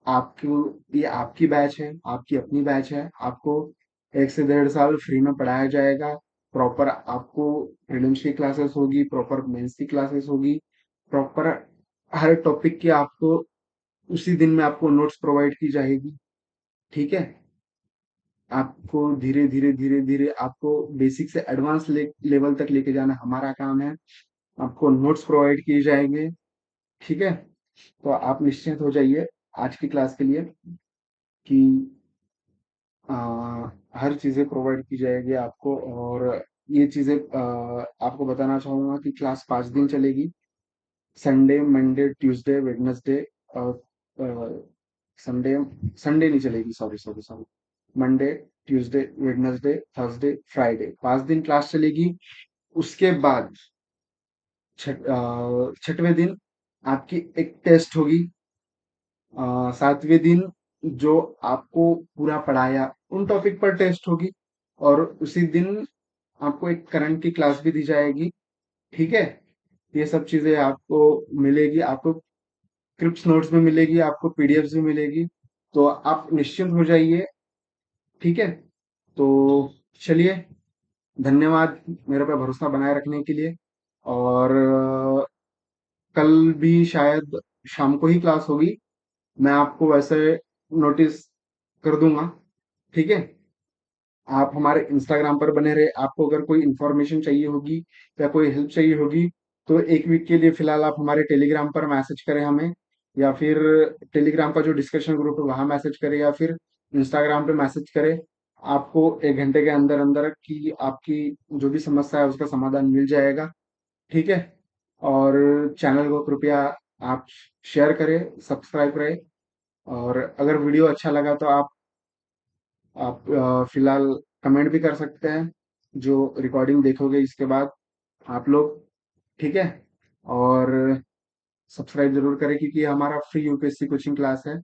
आपको ये आपकी बैच है, आपकी अपनी बैच है। आपको 1 से डेढ़ साल फ्री में पढ़ाया जाएगा। प्रॉपर आपको प्रीलिम्स की क्लासेस होगी, प्रॉपर मेंस की क्लासेस होगी, प्रॉपर हर टॉपिक की आपको उसी दिन में आपको नोट्स प्रोवाइड की जाएगी, ठीक है? आपको धीरे धीरे धीरे धीरे आपको बेसिक से एडवांस लेवल तक लेके जाना हमारा काम है। आपको नोट्स प्रोवाइड किए जाएंगे, ठीक है? तो आप निश्चिंत हो जाइए आज की क्लास के लिए कि आ, हर चीजें प्रोवाइड की जाएगी आपको। और ये चीजें आपको बताना चाहूंगा कि क्लास 5 दिन चलेगी। संडे, मंडे, ट्यूसडे, वेडनेसडे और संडे संडे नहीं चलेगी, sorry sorry sorry, Monday, Tuesday, Wednesday, Thursday, Friday, 5 दिन क्लास चलेगी। उसके बाद छठवें दिन आपकी एक टेस्ट होगी। 7वें दिन जो आपको पूरा पढ़ाया उन टॉपिक पर टेस्ट होगी। और उसी दिन आपको एक करंट की क्लास भी दी जाएगी, ठीक है? ये सब चीजें आपको मिलेगी, आपको क्रिप्स नोट्स भी मिलेगी, आपको पीडीएफ्स भी मिलेगी। तो आप निश्चिंत हो जाइए, ठीक है? तो चलिए, धन्यवाद मेरे पे भरोसा बनाए रखने के लिए। और कल भी शायद शाम को ही क्लास होगी। मैं आपको वैसे नोटिस कर दूंगा, ठीक है? आप हमारे इंस्टाग्राम पर बने रहे। आपको अगर कोई इंफॉर्मेशन चाहिए होगी या कोई हेल्प चाहिए होगी, तो 1 वीक के लिए फिलहाल आप हमारे टेलीग्राम पर मैसेज करें हमें, या फिर टेलीग्राम का जो डिस्कशन ग्रुप है वहां मैसेज करें, या फिर इंस्टाग्राम पे मैसेज करें। आपको 1 घंटे के अंदर अंदर की आपकी जो भी समस्या है उसका समाधान मिल जाएगा, ठीक है? और चैनल को कृपया आप शेयर करें, सब्सक्राइब करें। और अगर वीडियो अच्छा लगा तो आप फिलहाल कमेंट भी कर सकते हैं, जो रिकॉर्डिंग देखोगे इसके बाद आप लोग, ठीक है? और सब्सक्राइब जरूर करें, क्योंकि ये हमारा फ्री यूपीएससी कोचिंग क्लास है।